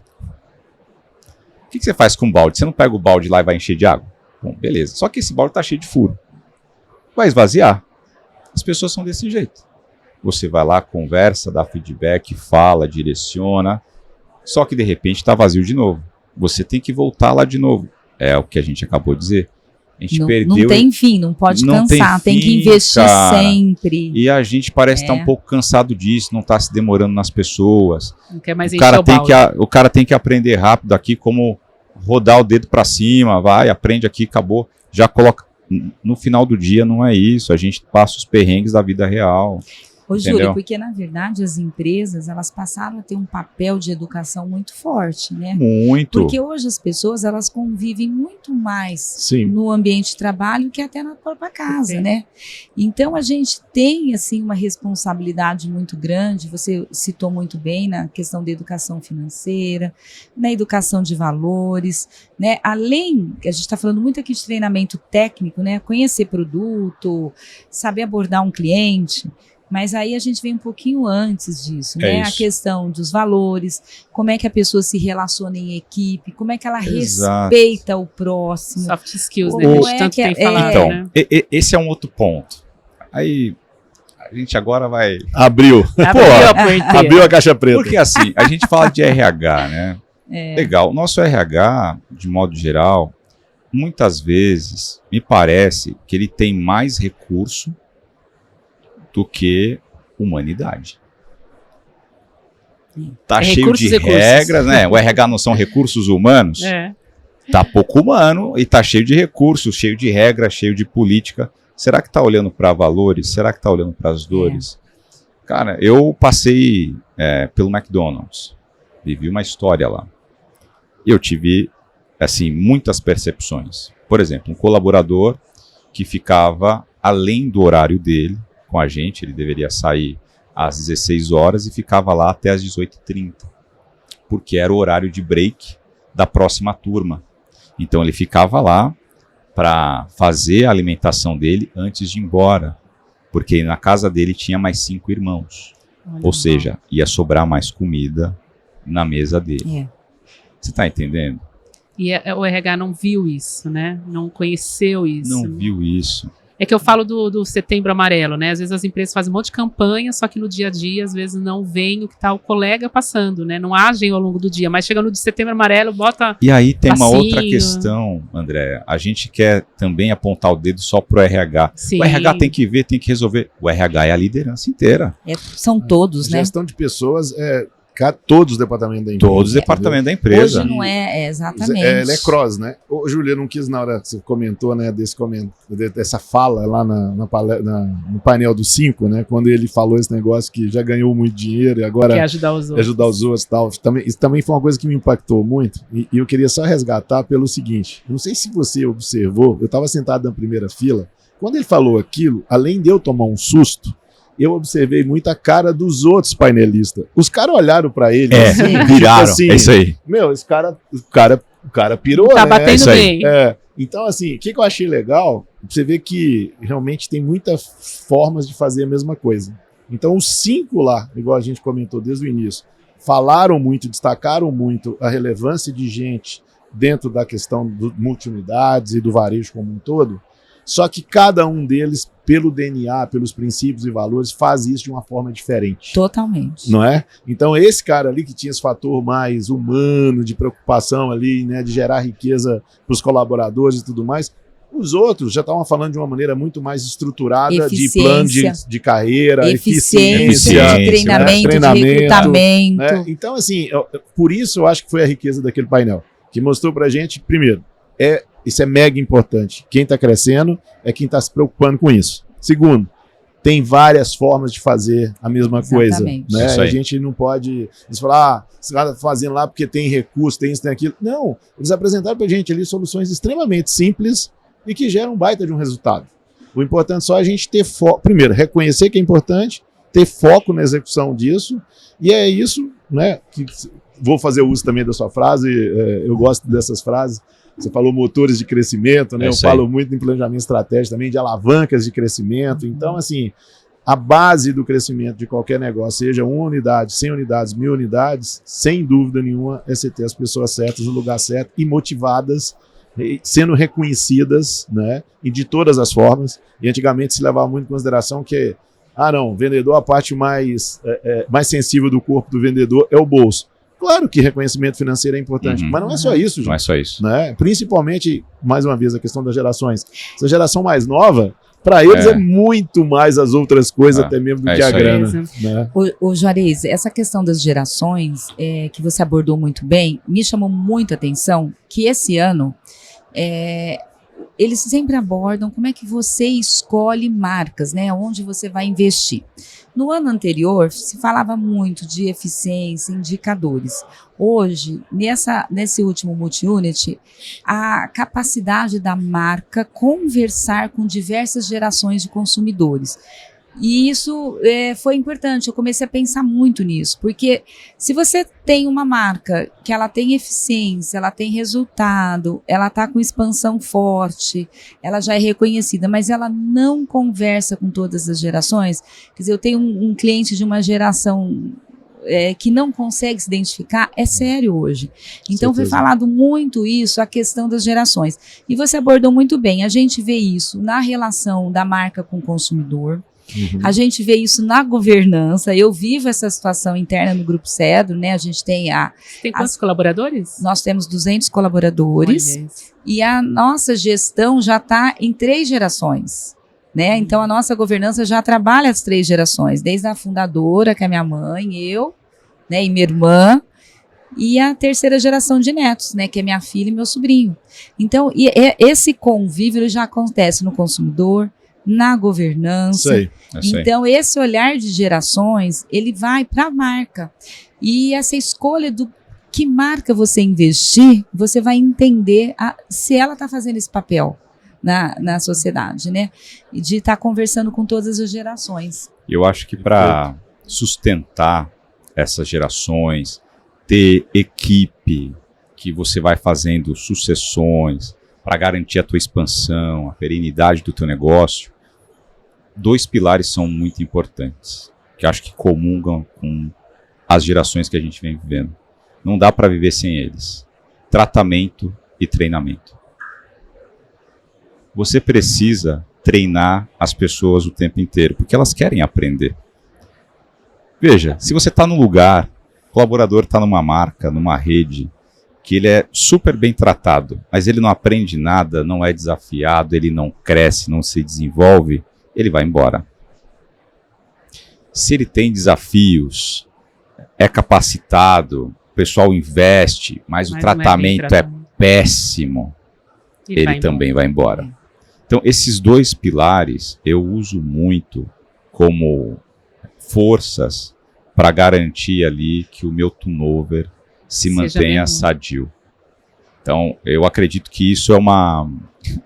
O que você faz com o balde? Você não pega o balde lá e vai encher de água? Bom, beleza. Só que esse balde está cheio de furo. Vai esvaziar. As pessoas são desse jeito. Você vai lá, conversa, dá feedback, fala, direciona, só que de repente está vazio de novo. Você tem que voltar lá de novo. É o que a gente acabou de dizer. A gente perdeu. Não tem fim, não pode Não cansar, tem que fim, investir cara. sempre. E a gente parece estar um pouco cansado disso, não está se demorando nas pessoas. Não quer mais O encher cara, o tem balde. o cara tem que aprender rápido aqui, como rodar o dedo para cima, vai, aprende aqui, acabou. Já coloca. No final do dia não é isso, a gente passa os perrengues da vida real. Ô, Entendeu? Júlio, porque na verdade as empresas, elas passaram a ter um papel de educação muito forte, né? Muito. Porque hoje as pessoas, elas convivem muito mais Sim. no ambiente de trabalho que até na própria casa, Sim. né? Então a gente tem assim uma responsabilidade muito grande. Você citou muito bem na questão da educação financeira, na educação de valores, né? Além, a gente está falando muito aqui de treinamento técnico, né? Conhecer produto, saber abordar um cliente. Mas aí a gente vem um pouquinho antes disso, né? A isso. questão dos valores, como é que a pessoa se relaciona em equipe, como é que ela Exato. respeita o próximo. Soft skills, Como né? Que a gente é tanto que tem é- falado, Então, né? esse é um outro ponto. Aí, a gente agora vai... Abriu. Abriu a porteira. Abriu a caixa preta. Porque assim, a gente fala de RH, né? Legal. O nosso RH, de modo geral, muitas vezes, me parece que ele tem mais recurso do que humanidade. Tá É cheio recursos, de recursos. regras, né? O RH não são recursos humanos? É. Tá pouco humano e tá cheio de recursos, cheio de regras, cheio de política. Será que tá olhando para valores? Será que tá olhando para as dores? Cara, eu passei pelo McDonald's, vivi uma história lá. Eu tive, assim, muitas percepções. Por exemplo, um colaborador que ficava além do horário dele com a gente, ele deveria sair às 16 horas e ficava lá até às 18h30, porque era o horário de break da próxima turma. Então ele ficava lá para fazer a alimentação dele antes de ir embora, porque na casa dele tinha mais 5 irmãos. Olha Ou só. seja, ia sobrar mais comida na mesa dele. É. Você está entendendo? E o RH não viu isso, né? Não conheceu isso. Não viu isso. É que eu falo do Setembro Amarelo, né? Às vezes as empresas fazem um monte de campanha, só que no dia a dia, às vezes, não veem o que tá o colega passando, né? Não agem ao longo do dia, mas chega no de Setembro Amarelo, bota... E aí tem uma Passinho. outra questão, André. A gente quer também apontar o dedo só pro RH. Sim. O RH tem que ver, tem que resolver. O RH é a liderança inteira. São todos, né? Gestão de pessoas todos os departamentos da empresa. Todos os departamentos da empresa. Hoje não é exatamente. Ela é cross, né? Ô, Júlia, eu não quis na hora que você comentou, né, dessa fala lá no painel dos 5, né, quando ele falou esse negócio que já ganhou muito dinheiro e agora Quer ajudar os outros. ajudar os outros e tal. Isso também foi uma coisa que me impactou muito e eu queria só resgatar pelo seguinte, eu não sei se você observou, eu estava sentado na primeira fila, quando ele falou aquilo, além de eu tomar um susto, eu observei muito a cara dos outros painelistas. Os caras olharam pra ele assim, viraram. assim, É isso aí. meu, o cara pirou, Tá né? batendo isso aí. bem. Então, assim, o que eu achei legal, você vê que realmente tem muitas formas de fazer a mesma coisa. Então, os 5 lá, igual a gente comentou desde o início, falaram muito, destacaram muito a relevância de gente dentro da questão do multiunidades e do varejo como um todo, só que cada um deles, pelo DNA, pelos princípios e valores, faz isso de uma forma diferente. Totalmente. Não é? Então esse cara ali que tinha esse fator mais humano, de preocupação ali, né, de gerar riqueza para os colaboradores e tudo mais, os outros já estavam falando de uma maneira muito mais estruturada, de plano de carreira, eficiência, de treinamento, de recrutamento. né? Então assim, por isso eu acho que foi a riqueza daquele painel, que mostrou pra gente, primeiro, isso é mega importante. Quem está crescendo é quem está se preocupando com isso. Segundo, tem várias formas de fazer a mesma coisa. Né? A gente não pode falar, você está fazendo lá porque tem recurso, tem isso, tem aquilo. Não, eles apresentaram para a gente ali soluções extremamente simples e que geram um baita de um resultado. O importante só é a gente ter foco, primeiro, reconhecer que é importante, ter foco na execução disso, e é isso, né, que vou fazer uso também da sua frase, eu gosto dessas frases. Você falou motores de crescimento, né? Eu falo muito em planejamento estratégico também, de alavancas de crescimento. Então, assim, a base do crescimento de qualquer negócio, seja 1 unidade, 100 unidades, 1000 unidades, sem dúvida nenhuma, é você ter as pessoas certas no lugar certo e motivadas, sendo reconhecidas, né? E de todas as formas. E antigamente se levava muito em consideração que, não, vendedor, a parte mais sensível do corpo do vendedor é o bolso. Claro que reconhecimento financeiro é importante, mas não é só isso, João. Não é só isso. Né? Principalmente, mais uma vez, a questão das gerações. Essa geração mais nova, para eles é muito mais as outras coisas, até mesmo do que a grana. Né? Ô Juarez, essa questão das gerações, que você abordou muito bem, me chamou muito a atenção que esse ano eles sempre abordam como é que você escolhe marcas, né? Onde você vai investir. No ano anterior, se falava muito de eficiência, indicadores. Hoje, nesse último multi-unit, a capacidade da marca conversar com diversas gerações de consumidores. E isso foi importante, eu comecei a pensar muito nisso, porque se você tem uma marca que ela tem eficiência, ela tem resultado, ela está com expansão forte, ela já é reconhecida, mas ela não conversa com todas as gerações, quer dizer, eu tenho um cliente de uma geração que não consegue se identificar, é sério hoje. Então foi falado muito isso, a questão das gerações. E você abordou muito bem, a gente vê isso na relação da marca com o consumidor. A gente vê isso na governança. Eu vivo essa situação interna no Grupo Cedro, né? A gente tem Tem quantos colaboradores? Nós temos 200 colaboradores. E a nossa gestão já está em 3 gerações, né? Então a nossa governança já trabalha as 3 gerações, desde a fundadora, que é minha mãe, eu, né, e minha irmã, e a 3ª geração de netos, né, que é minha filha e meu sobrinho. Então, esse convívio já acontece no consumidor, na governança. Então, esse olhar de gerações, ele vai para a marca. E essa escolha do que marca você investir, você vai entender se ela está fazendo esse papel na sociedade, né? E de estar conversando com todas as gerações. Eu acho que para sustentar essas gerações, ter equipe que você vai fazendo sucessões para garantir a tua expansão, a perenidade do teu negócio, 2 pilares são muito importantes, que acho que comungam com as gerações que a gente vem vivendo. Não dá para viver sem eles. Tratamento e treinamento. Você precisa treinar as pessoas o tempo inteiro, porque elas querem aprender. Veja, se você está num lugar, o colaborador está numa marca, numa rede, que ele é super bem tratado, mas ele não aprende nada, não é desafiado, ele não cresce, não se desenvolve, ele vai embora. Se ele tem desafios, é capacitado, o pessoal investe, mas o tratamento é péssimo, ele também vai embora. Então, esses 2 pilares eu uso muito como forças para garantir ali que o meu turnover se mantenha sadio. Então, eu acredito que isso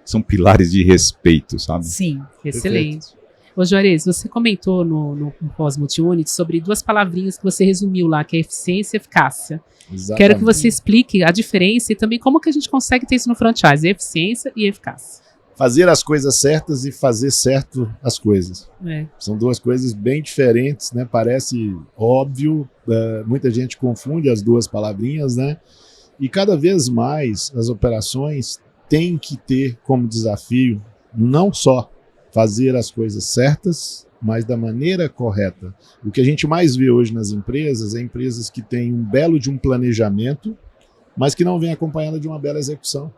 são pilares de respeito, sabe? Sim. Excelente. Ô Juarez, você comentou no pós-multi-unit sobre 2 palavrinhas que você resumiu lá, que é eficiência e eficácia. Exatamente. Quero que você explique a diferença e também como que a gente consegue ter isso no franchise, eficiência e eficácia. Fazer as coisas certas e fazer certo as coisas. São 2 coisas bem diferentes, né? Parece óbvio, muita gente confunde as 2 palavrinhas, né? E cada vez mais as operações têm que ter como desafio não só fazer as coisas certas, mas da maneira correta. O que a gente mais vê hoje nas empresas é empresas que têm um belo de um planejamento, mas que não vem acompanhada de uma bela execução.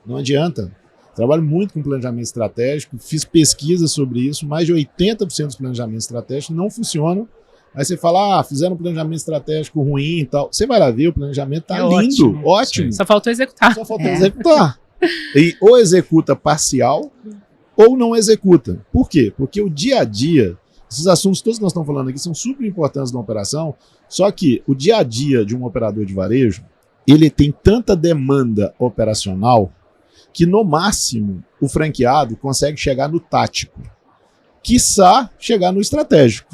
Não adianta. Trabalho muito com planejamento estratégico, fiz pesquisa sobre isso, mais de 80% dos planejamentos estratégicos não funcionam. Aí você fala, fizeram um planejamento estratégico ruim e tal. Você vai lá ver, o planejamento tá lindo, ótimo. Só faltou executar. Só faltou executar. E ou executa parcial, ou não executa. Por quê? Porque o dia a dia, esses assuntos todos que nós estamos falando aqui são super importantes na operação, só que o dia a dia de um operador de varejo, ele tem tanta demanda operacional que no máximo o franqueado consegue chegar no tático, quiçá chegar no estratégico.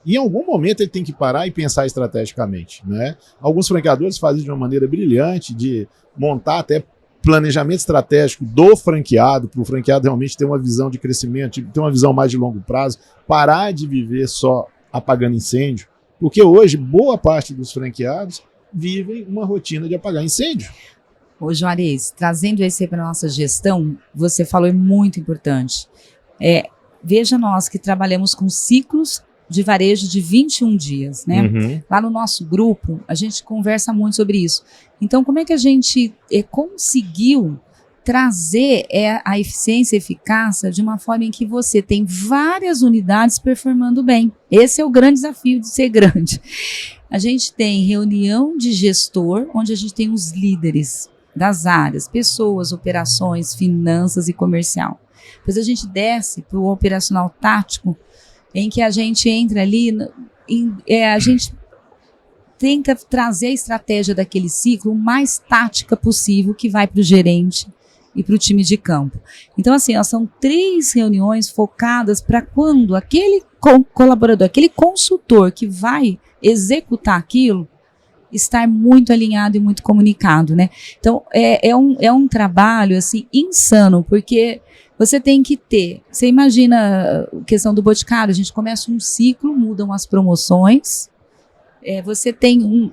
E em algum momento ele tem que parar e pensar estrategicamente, né? Alguns franqueadores fazem de uma maneira brilhante de montar até planejamento estratégico do franqueado, para o franqueado realmente ter uma visão de crescimento, ter uma visão mais de longo prazo, parar de viver só apagando incêndio, porque hoje boa parte dos franqueados vivem uma rotina de apagar incêndio. Ô Juarez, trazendo esse para a nossa gestão, você falou é muito importante. Veja nós que trabalhamos com ciclos de varejo de 21 dias, né? Lá no nosso grupo, a gente conversa muito sobre isso. Então, como é que a gente conseguiu trazer a eficiência e eficácia de uma forma em que você tem várias unidades performando bem? Esse é o grande desafio de ser grande. A gente tem reunião de gestor, onde a gente tem os líderes das áreas, pessoas, operações, finanças e comercial. Depois a gente desce para o operacional tático, em que a gente entra ali, a gente tenta trazer a estratégia daquele ciclo o mais tática possível, que vai para o gerente e para o time de campo. Então, assim, são 3 reuniões focadas para quando aquele colaborador, aquele consultor que vai executar aquilo, estar muito alinhado e muito comunicado, né? Então, é um trabalho, assim, insano, porque você tem que ter, você imagina a questão do Boticário, a gente começa um ciclo, mudam as promoções, você tem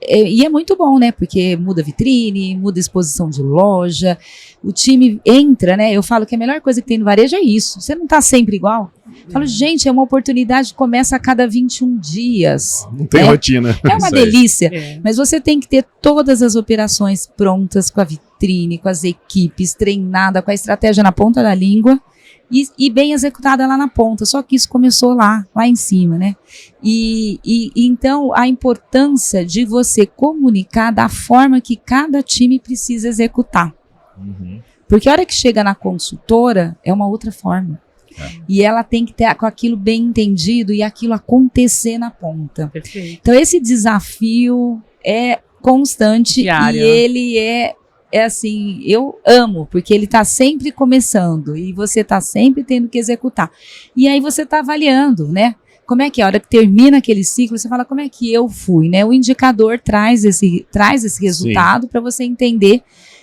e é muito bom, né, porque muda vitrine, muda exposição de loja, o time entra, né, eu falo que a melhor coisa que tem no varejo é isso, você não está sempre igual. Eu falo, gente, é uma oportunidade que começa a cada 21 dias. Não tem rotina. É uma delícia, mas você tem que ter todas as operações prontas, com a vitrine, com as equipes, treinada, com a estratégia na ponta da língua e bem executada lá na ponta. Só que isso começou lá em cima, né? E então a importância de você comunicar da forma que cada time precisa executar. Porque a hora que chega na consultora é uma outra forma. E ela tem que ter com aquilo bem entendido e aquilo acontecer na ponta. Perfeito. Então esse desafio é constante. Diário. E ele é assim, eu amo, porque ele está sempre começando e você está sempre tendo que executar. E aí você está avaliando, né? Como é que a hora que termina aquele ciclo, você fala, como é que eu fui, né? O indicador traz esse resultado para você entender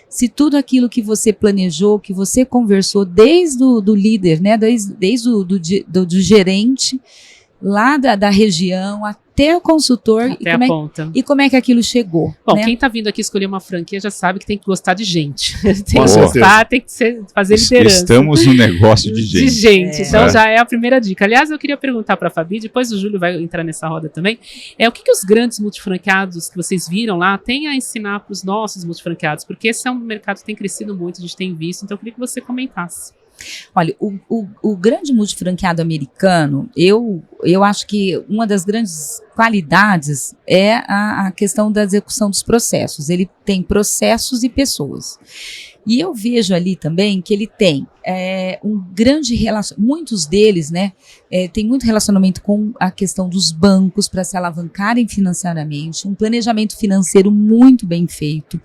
se tudo aquilo que você planejou, que você conversou desde do líder, né, desde do gerente, lá da região, até o consultor, até a ponta. E como é que aquilo chegou. Bom, né? Quem está vindo aqui escolher uma franquia já sabe que tem que gostar de gente. Tem que Com gostar, tem que fazer liderança. Estamos no negócio de gente. De gente. Então já é a primeira dica. Aliás, eu queria perguntar para a Fabi, depois o Júlio vai entrar nessa roda também, o que os grandes multifranqueados que vocês viram lá têm a ensinar para os nossos multifranqueados? Porque esse é um mercado que tem crescido muito, a gente tem visto, então eu queria que você comentasse. Olha, o grande multifranqueado americano, eu acho que uma das grandes qualidades é a questão da execução dos processos. Ele tem processos e pessoas. E eu vejo ali também que ele tem um grande relacionamento, muitos deles, né, tem muito relacionamento com a questão dos bancos para se alavancarem financeiramente, um planejamento financeiro muito bem feito.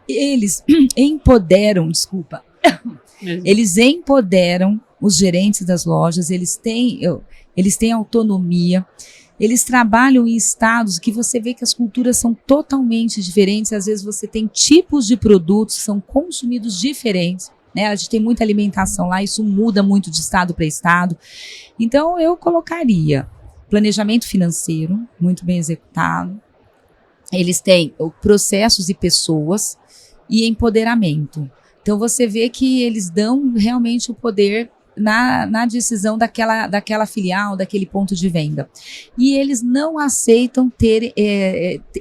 Eles empoderam, eles empoderam os gerentes das lojas, eles têm autonomia, eles trabalham em estados que você vê que as culturas são totalmente diferentes, às vezes você tem tipos de produtos que são consumidos diferentes, né? A gente tem muita alimentação lá, isso muda muito de estado para estado. Então eu colocaria planejamento financeiro, muito bem executado, eles têm processos e pessoas e empoderamento. Então você vê que eles dão realmente o poder na decisão daquela filial, daquele ponto de venda. E eles não aceitam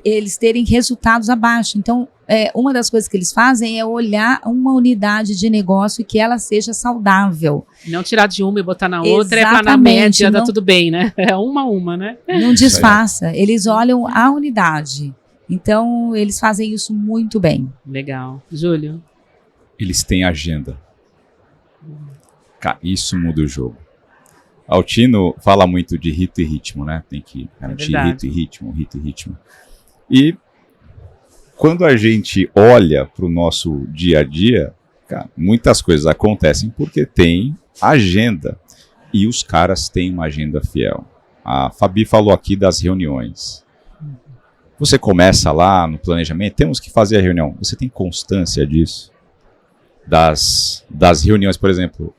eles terem resultados abaixo. Então, uma das coisas que eles fazem é olhar uma unidade de negócio e que ela seja saudável. Não tirar de uma e botar na outra, Exatamente, para na média dar tudo bem, né? É uma, né? Não desfaça, eles olham a unidade. Então, eles fazem isso muito bem. Legal. Júlio? Eles têm agenda. Isso muda o jogo. Altino fala muito de rito e ritmo, né? Tem que garantir rito e ritmo, rito e ritmo. E quando a gente olha para o nosso dia a dia, cara, muitas coisas acontecem porque tem agenda. E os caras têm uma agenda fiel. A Fabi falou aqui das reuniões. Você começa lá no planejamento, temos que fazer a reunião. Você tem constância disso? Das reuniões, por exemplo,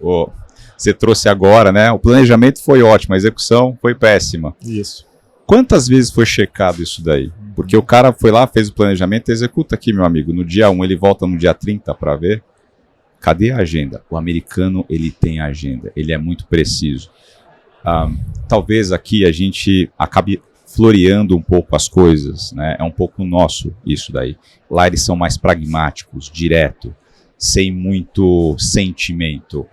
você trouxe agora, né? O planejamento foi ótimo, a execução foi péssima. Isso. Quantas vezes foi checado isso daí? Porque o cara foi lá, fez o planejamento, executa aqui, meu amigo. No dia 1, ele volta no dia 30 para ver. Cadê a agenda? O americano, ele tem agenda, ele é muito preciso. Talvez aqui a gente acabe floreando um pouco as coisas, né? É um pouco nosso isso daí. Lá eles são mais pragmáticos, direto, sem muito sentimento.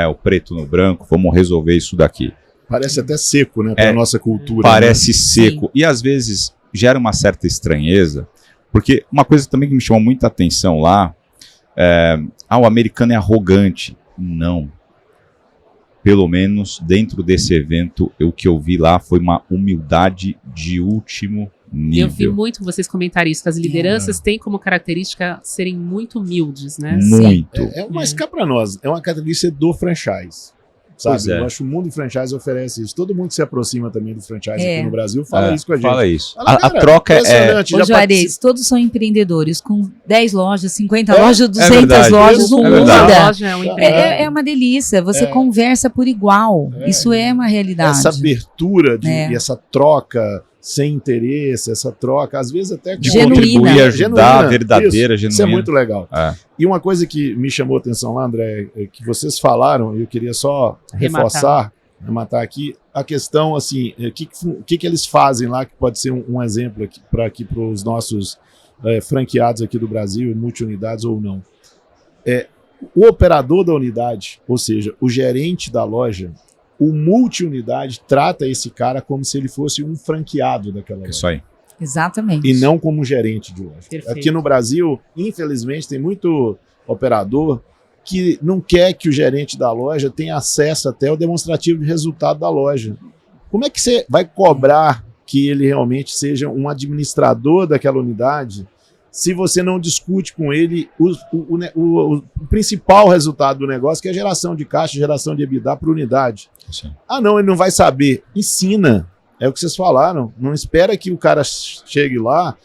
O preto no branco, vamos resolver isso daqui. Parece até seco, né, para a nossa cultura. Parece né? seco. Sim. E às vezes gera uma certa estranheza, porque uma coisa também que me chamou muita atenção lá, o americano é arrogante. Não. Pelo menos dentro desse evento, o que eu vi lá foi uma humildade de último nível. Eu vi muito vocês comentarem isso, que as lideranças têm como característica serem muito humildes, né? Muito. Mas cá para nós, é uma característica do franchise. Sabe? Eu acho que o mundo do franchise oferece isso. Todo mundo que se aproxima também do franchise aqui no Brasil fala isso com a gente. Fala isso. Fala, a troca é... Ô, Juarez, todos são empreendedores, com 10 lojas, 50 lojas, 200 lojas, não muda. É uma delícia, você conversa por igual. Isso é uma realidade. Essa abertura e essa troca sem interesse, essa troca, às vezes até de contribuir, ajudar, verdadeira, genuína. Isso é muito legal. E uma coisa que me chamou a atenção lá, André, é que vocês falaram, e eu queria só rematar aqui, a questão, assim, o que eles fazem lá, que pode ser um exemplo aqui para os nossos franqueados aqui do Brasil, multiunidades ou não. O operador da unidade, ou seja, o gerente da loja, o multiunidade trata esse cara como se ele fosse um franqueado daquela loja. Isso aí. Exatamente. E não como um gerente de loja. Perfeito. Aqui no Brasil, infelizmente, tem muito operador que não quer que o gerente da loja tenha acesso até ao demonstrativo de resultado da loja. Como é que você vai cobrar que ele realmente seja um administrador daquela unidade se você não discute com ele o principal resultado do negócio, que é a geração de caixa, geração de EBITDA por unidade? Sim. Não, ele não vai saber. Ensina. É o que vocês falaram. Não espera que o cara chegue lá,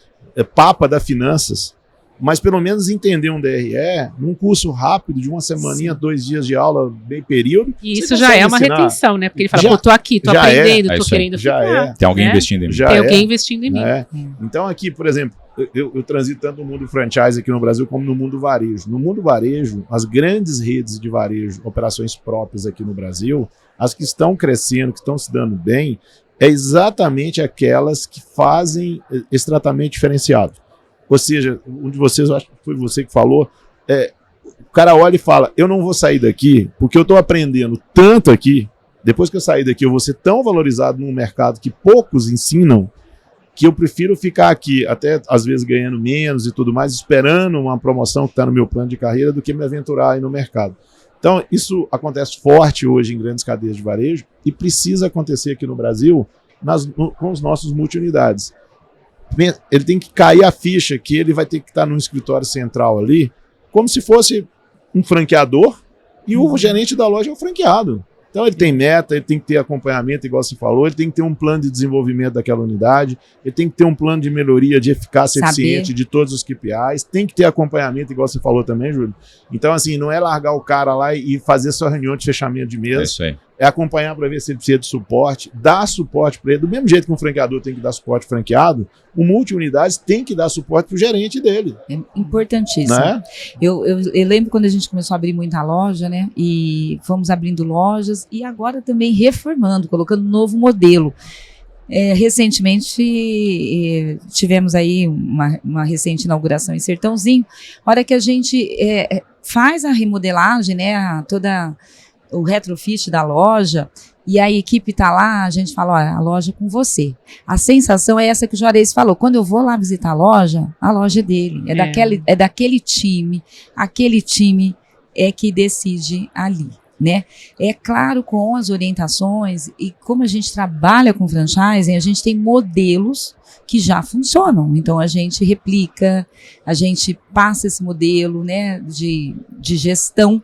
papa da finanças, mas pelo menos entender um DRE num curso rápido de uma semaninha, 2 dias de aula, bem período. E isso já é uma retenção, né? Porque ele fala, tô aqui, tô aprendendo, tô querendo ficar. Tem alguém investindo em mim. Tem alguém investindo em mim. Então aqui, por exemplo, eu transito tanto no mundo franchise aqui no Brasil como no mundo varejo. No mundo varejo, as grandes redes de varejo, operações próprias aqui no Brasil, as que estão crescendo, que estão se dando bem, é exatamente aquelas que fazem esse tratamento diferenciado. Ou seja, um de vocês, eu acho que foi você que falou, o cara olha e fala, eu não vou sair daqui porque eu estou aprendendo tanto aqui, depois que eu sair daqui eu vou ser tão valorizado num mercado que poucos ensinam, que eu prefiro ficar aqui, até às vezes ganhando menos e tudo mais, esperando uma promoção que está no meu plano de carreira, do que me aventurar aí no mercado. Então, isso acontece forte hoje em grandes cadeias de varejo e precisa acontecer aqui no Brasil com os nossos multiunidades. Ele tem que cair a ficha que ele vai ter que estar num escritório central ali, como se fosse um franqueador, e o gerente da loja é o franqueado. Então ele tem meta, ele tem que ter acompanhamento, igual você falou, ele tem que ter um plano de desenvolvimento daquela unidade, ele tem que ter um plano de melhoria de eficácia eficiente de todos os KPIs, tem que ter acompanhamento, igual você falou também, Júlio. Então, assim, não é largar o cara lá e fazer só reunião de fechamento de mesa. É isso aí. É acompanhar para ver se ele precisa de suporte, dar suporte para ele. Do mesmo jeito que um franqueador tem que dar suporte franqueado, o multi-unidades tem que dar suporte para o gerente dele. É importantíssimo. Né? Eu lembro quando a gente começou a abrir muita loja, né? E fomos abrindo lojas e agora também reformando, colocando um novo modelo. Recentemente tivemos aí uma recente inauguração em Sertãozinho. A hora que a gente faz a remodelagem, né? Toda o retrofit da loja, e a equipe está lá, a gente fala, olha, a loja é com você. A sensação é essa que o Juarez falou, quando eu vou lá visitar a loja é dele, daquele time, aquele time é que decide ali. né? É claro, com as orientações e como a gente trabalha com franchising, a gente tem modelos que já funcionam. Então, a gente replica, a gente passa esse modelo, né, de gestão,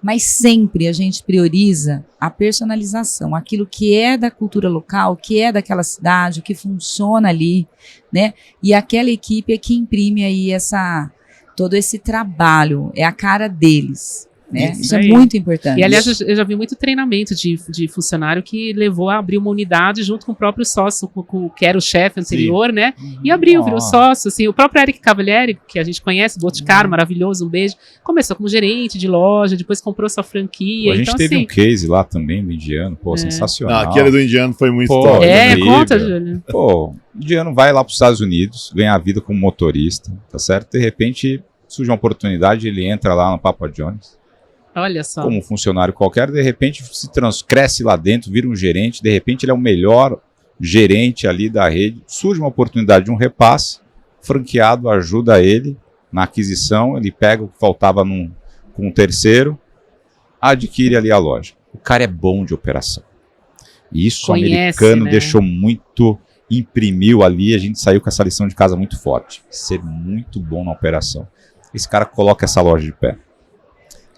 mas sempre a gente prioriza a personalização, aquilo que é da cultura local, que é daquela cidade, o que funciona ali, né? E aquela equipe é que imprime aí todo esse trabalho, é a cara deles. Né? Isso é muito importante. E, aliás, eu já vi muito treinamento de funcionário que levou a abrir uma unidade junto com o próprio sócio, que era o chefe anterior, né? E abriu, virou sócio. Assim, o próprio Eric Cavalieri, que a gente conhece, Boticário, maravilhoso, um beijo, começou como gerente de loja, depois comprou sua franquia. A gente então, teve assim, um case lá também do indiano, sensacional. Não, aquele do indiano foi muito top. Conta, Júlio. O indiano vai lá para os Estados Unidos, ganhar a vida como motorista, tá certo? De repente, surge uma oportunidade, ele entra lá no Papa John's. Olha só. Como um funcionário qualquer, de repente cresce lá dentro, vira um gerente, de repente ele é o melhor gerente ali da rede, surge uma oportunidade de um repasse, franqueado ajuda ele na aquisição, ele pega o que faltava com um terceiro, adquire ali a loja. O cara é bom de operação. E isso o americano, né, deixou muito, imprimiu ali, a gente saiu com essa lição de casa muito forte. Ser muito bom na operação. Esse cara coloca essa loja de pé.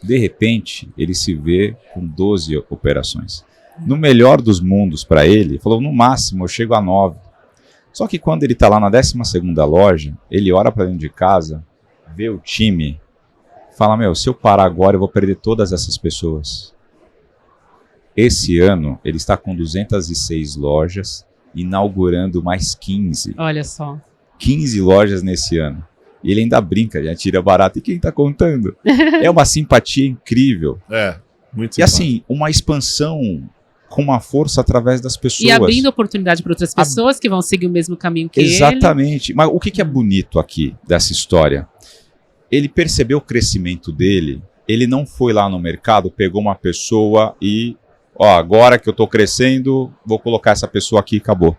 De repente, ele se vê com 12 operações. No melhor dos mundos para ele, falou, no máximo eu chego a 9. Só que quando ele está lá na 12ª loja, ele olha para dentro de casa, vê o time, fala, se eu parar agora eu vou perder todas essas pessoas. Esse ano, ele está com 206 lojas, inaugurando mais 15. Olha só. 15 lojas nesse ano. E ele ainda brinca, já tira barato. E quem tá contando? É uma simpatia incrível. Muito simpático. E assim, uma expansão com uma força através das pessoas. E abrindo oportunidade para outras pessoas que vão seguir o mesmo caminho que Exatamente. Mas o que é bonito aqui dessa história? Ele percebeu o crescimento dele, ele não foi lá no mercado, pegou uma pessoa e, agora que eu tô crescendo, vou colocar essa pessoa aqui e acabou.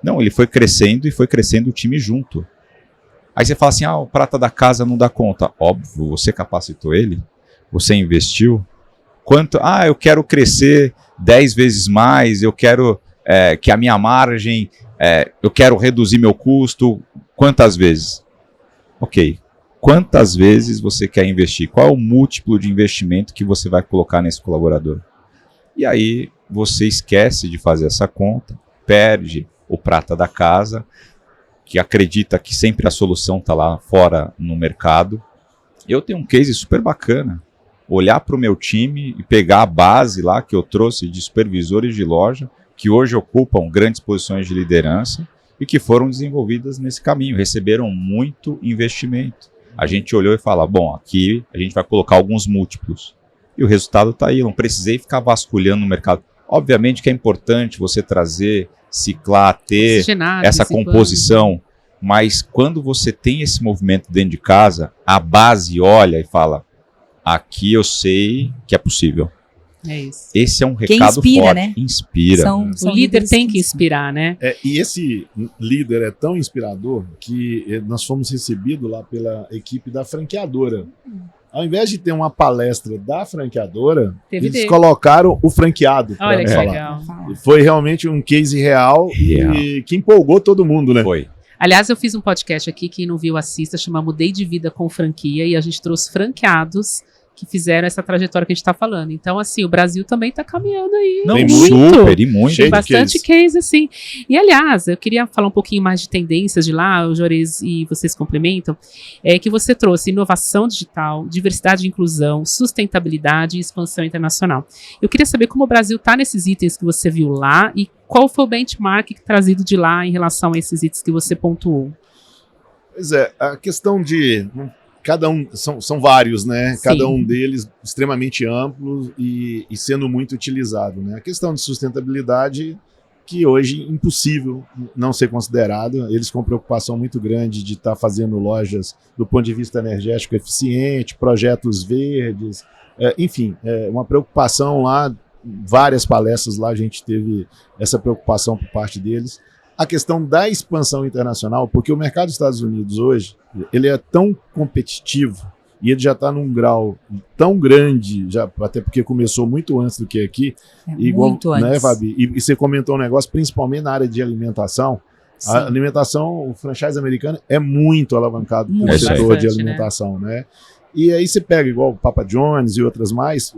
Não, ele foi crescendo e foi crescendo o time junto. Aí você fala assim, o prata da casa não dá conta. Óbvio, você capacitou ele, você investiu. Eu quero crescer 10 vezes mais, eu quero que a minha margem, eu quero reduzir meu custo. Quantas vezes? Ok, quantas vezes você quer investir? Qual é o múltiplo de investimento que você vai colocar nesse colaborador? E aí você esquece de fazer essa conta, perde o prata da casa, que acredita que sempre a solução está lá fora no mercado. Eu tenho um case super bacana. Olhar para o meu time e pegar a base lá que eu trouxe de supervisores de loja, que hoje ocupam grandes posições de liderança e que foram desenvolvidas nesse caminho, receberam muito investimento. A gente olhou e fala, aqui a gente vai colocar alguns múltiplos. E o resultado está aí, não precisei ficar vasculhando no mercado. Obviamente que é importante você trazer, ciclar, ter essa composição, mas quando você tem esse movimento dentro de casa, a base olha e fala, aqui eu sei que é possível. É isso. Esse é um recado forte. Né? Inspira. O líder tem que inspirar, né? E esse líder é tão inspirador que nós fomos recebidos lá pela equipe da franqueadora. Ao invés de ter uma palestra da franqueadora, eles colocaram o franqueado para falar. Legal. Foi realmente um case real e que empolgou todo mundo, né? Foi. Aliás, eu fiz um podcast aqui, quem não viu, assista, chama Mudei de Vida com Franquia, e a gente trouxe franqueados que fizeram essa trajetória que a gente está falando. Então, assim, o Brasil também está caminhando aí. Não, super, e muito. Tem bastante case, assim. E, aliás, eu queria falar um pouquinho mais de tendências de lá, o Juarez e vocês complementam, que você trouxe inovação digital, diversidade e inclusão, sustentabilidade e expansão internacional. Eu queria saber como o Brasil está nesses itens que você viu lá e qual foi o benchmark trazido de lá em relação a esses itens que você pontuou. Pois é, a questão de... Cada um, são vários, né? Sim. Cada um deles extremamente amplo e sendo muito utilizado, né? A questão de sustentabilidade, que hoje é impossível não ser considerado, eles com preocupação muito grande de estar fazendo lojas do ponto de vista energético eficiente, projetos verdes, enfim, uma preocupação lá, várias palestras lá a gente teve essa preocupação por parte deles. A questão da expansão internacional, porque o mercado dos Estados Unidos hoje, ele é tão competitivo e ele já está num grau tão grande, já, até porque começou muito antes do que aqui, igual, muito antes. Né, Fabi? E você comentou um negócio, principalmente na área de alimentação. Sim. A alimentação, o franchise americano é muito alavancado no Muito. setor de Bastante, alimentação, né? E aí você pega igual o Papa John's e outras mais.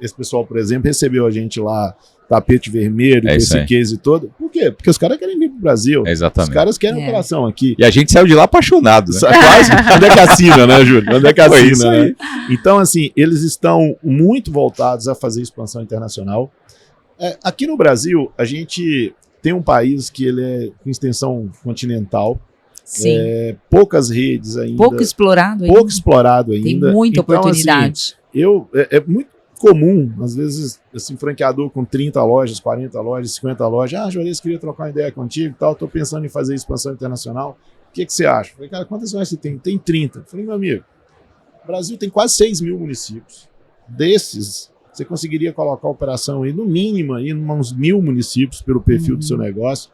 Esse pessoal, por exemplo, recebeu a gente lá, tapete vermelho, com esse case todo. Por quê? Porque os caras querem vir pro Brasil. Exatamente. Os caras querem operação aqui. E a gente saiu de lá apaixonado, né? Quase. Onde é que assina, né, Júlio? Onde é que Foi assina, isso né? aí. Então, assim, eles estão muito voltados a fazer expansão internacional. Aqui no Brasil, a gente tem um país que ele é com extensão continental. Sim. Poucas redes ainda. Pouco explorado ainda. Pouco explorado ainda. Tem muita então, oportunidade. Assim, é muito comum, às vezes, assim, franqueador com 30 lojas, 40 lojas, 50 lojas. Juarez, queria trocar uma ideia contigo e tal. Estou pensando em fazer expansão internacional. O que você acha? Falei, cara, quantas lojas você tem? Tem 30. Falei, meu amigo, o Brasil tem quase 6 mil municípios. Desses, você conseguiria colocar a operação aí, no mínimo, aí, uns 1.000 municípios pelo perfil do seu negócio.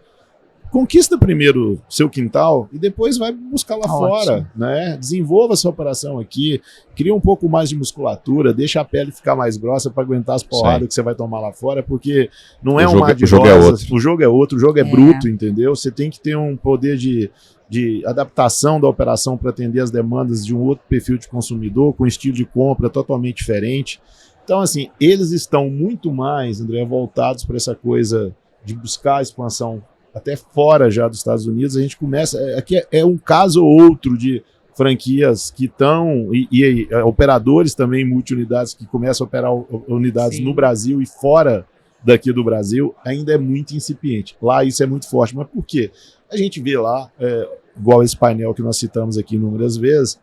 Conquista primeiro seu quintal e depois vai buscar lá fora, né? Desenvolva essa operação aqui, cria um pouco mais de musculatura, deixa a pele ficar mais grossa para aguentar as porradas que você vai tomar lá fora, porque não é um mar de rosas, o jogo é outro, o jogo é bruto, entendeu? Você tem que ter um poder de adaptação da operação para atender as demandas de um outro perfil de consumidor, com estilo de compra totalmente diferente. Então, assim, eles estão muito mais, André, voltados para essa coisa de buscar a expansão até fora já dos Estados Unidos. A gente começa, aqui é um caso ou outro de franquias que estão, e operadores também, multi-unidades, que começam a operar unidades no Brasil e fora daqui do Brasil, ainda é muito incipiente. Lá isso é muito forte. Mas por quê? A gente vê lá, igual esse painel que nós citamos aqui inúmeras vezes,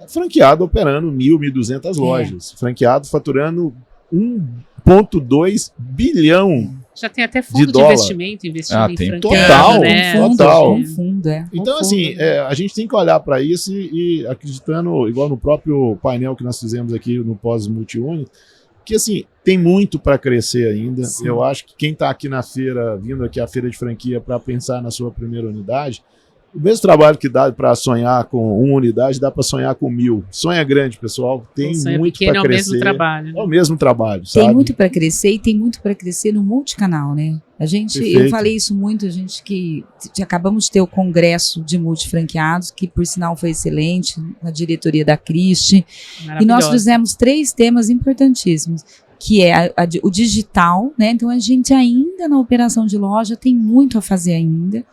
franqueado operando 1.000, 1.200 lojas, franqueado faturando 1,2 bilhão. Já tem até fundo de investimento investindo em franquia. Total, né? total. Então, assim, a gente tem que olhar para isso e acreditando, igual no próprio painel que nós fizemos aqui no Pós-Multiúnico, que assim, tem muito para crescer ainda. Sim. Eu acho que quem está aqui na feira, vindo aqui à feira de franquia para pensar na sua primeira unidade, o mesmo trabalho que dá para sonhar com uma unidade, dá para sonhar com 1.000. Sonha grande, pessoal. Tem muito para crescer. É o mesmo trabalho. Né? É o mesmo trabalho, sabe? Tem muito para crescer e tem muito para crescer no multicanal, né? Eu falei isso muito, que acabamos de ter o congresso de multifranqueados, que por sinal foi excelente, na diretoria da Cristi. E nós fizemos 3 temas importantíssimos, que é o digital, né? Então a gente ainda na operação de loja tem muito a fazer ainda.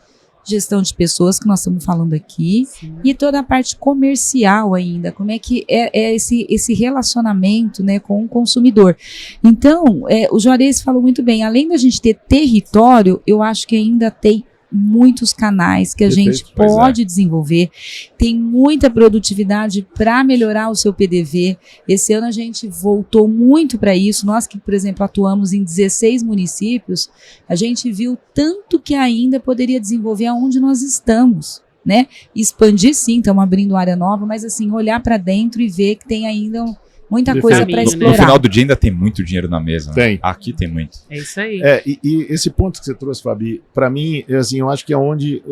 Gestão de pessoas, que nós estamos falando aqui, e toda a parte comercial ainda, como é que é esse relacionamento, né, com o consumidor. Então, o Juarez falou muito bem, além da gente ter território, eu acho que ainda tem muitos canais que a gente pode desenvolver, tem muita produtividade para melhorar o seu PDV. Esse ano a gente voltou muito para isso. Nós que, por exemplo, atuamos em 16 municípios, a gente viu tanto que ainda poderia desenvolver aonde nós estamos, né? Expandir sim, estamos abrindo área nova, mas assim, olhar para dentro e ver que tem ainda muita coisa para explorar. No final do dia ainda tem muito dinheiro na mesa. Né? Tem. Aqui tem muito. É isso aí. E esse ponto que você trouxe, Fabi, para mim, assim, eu acho que é onde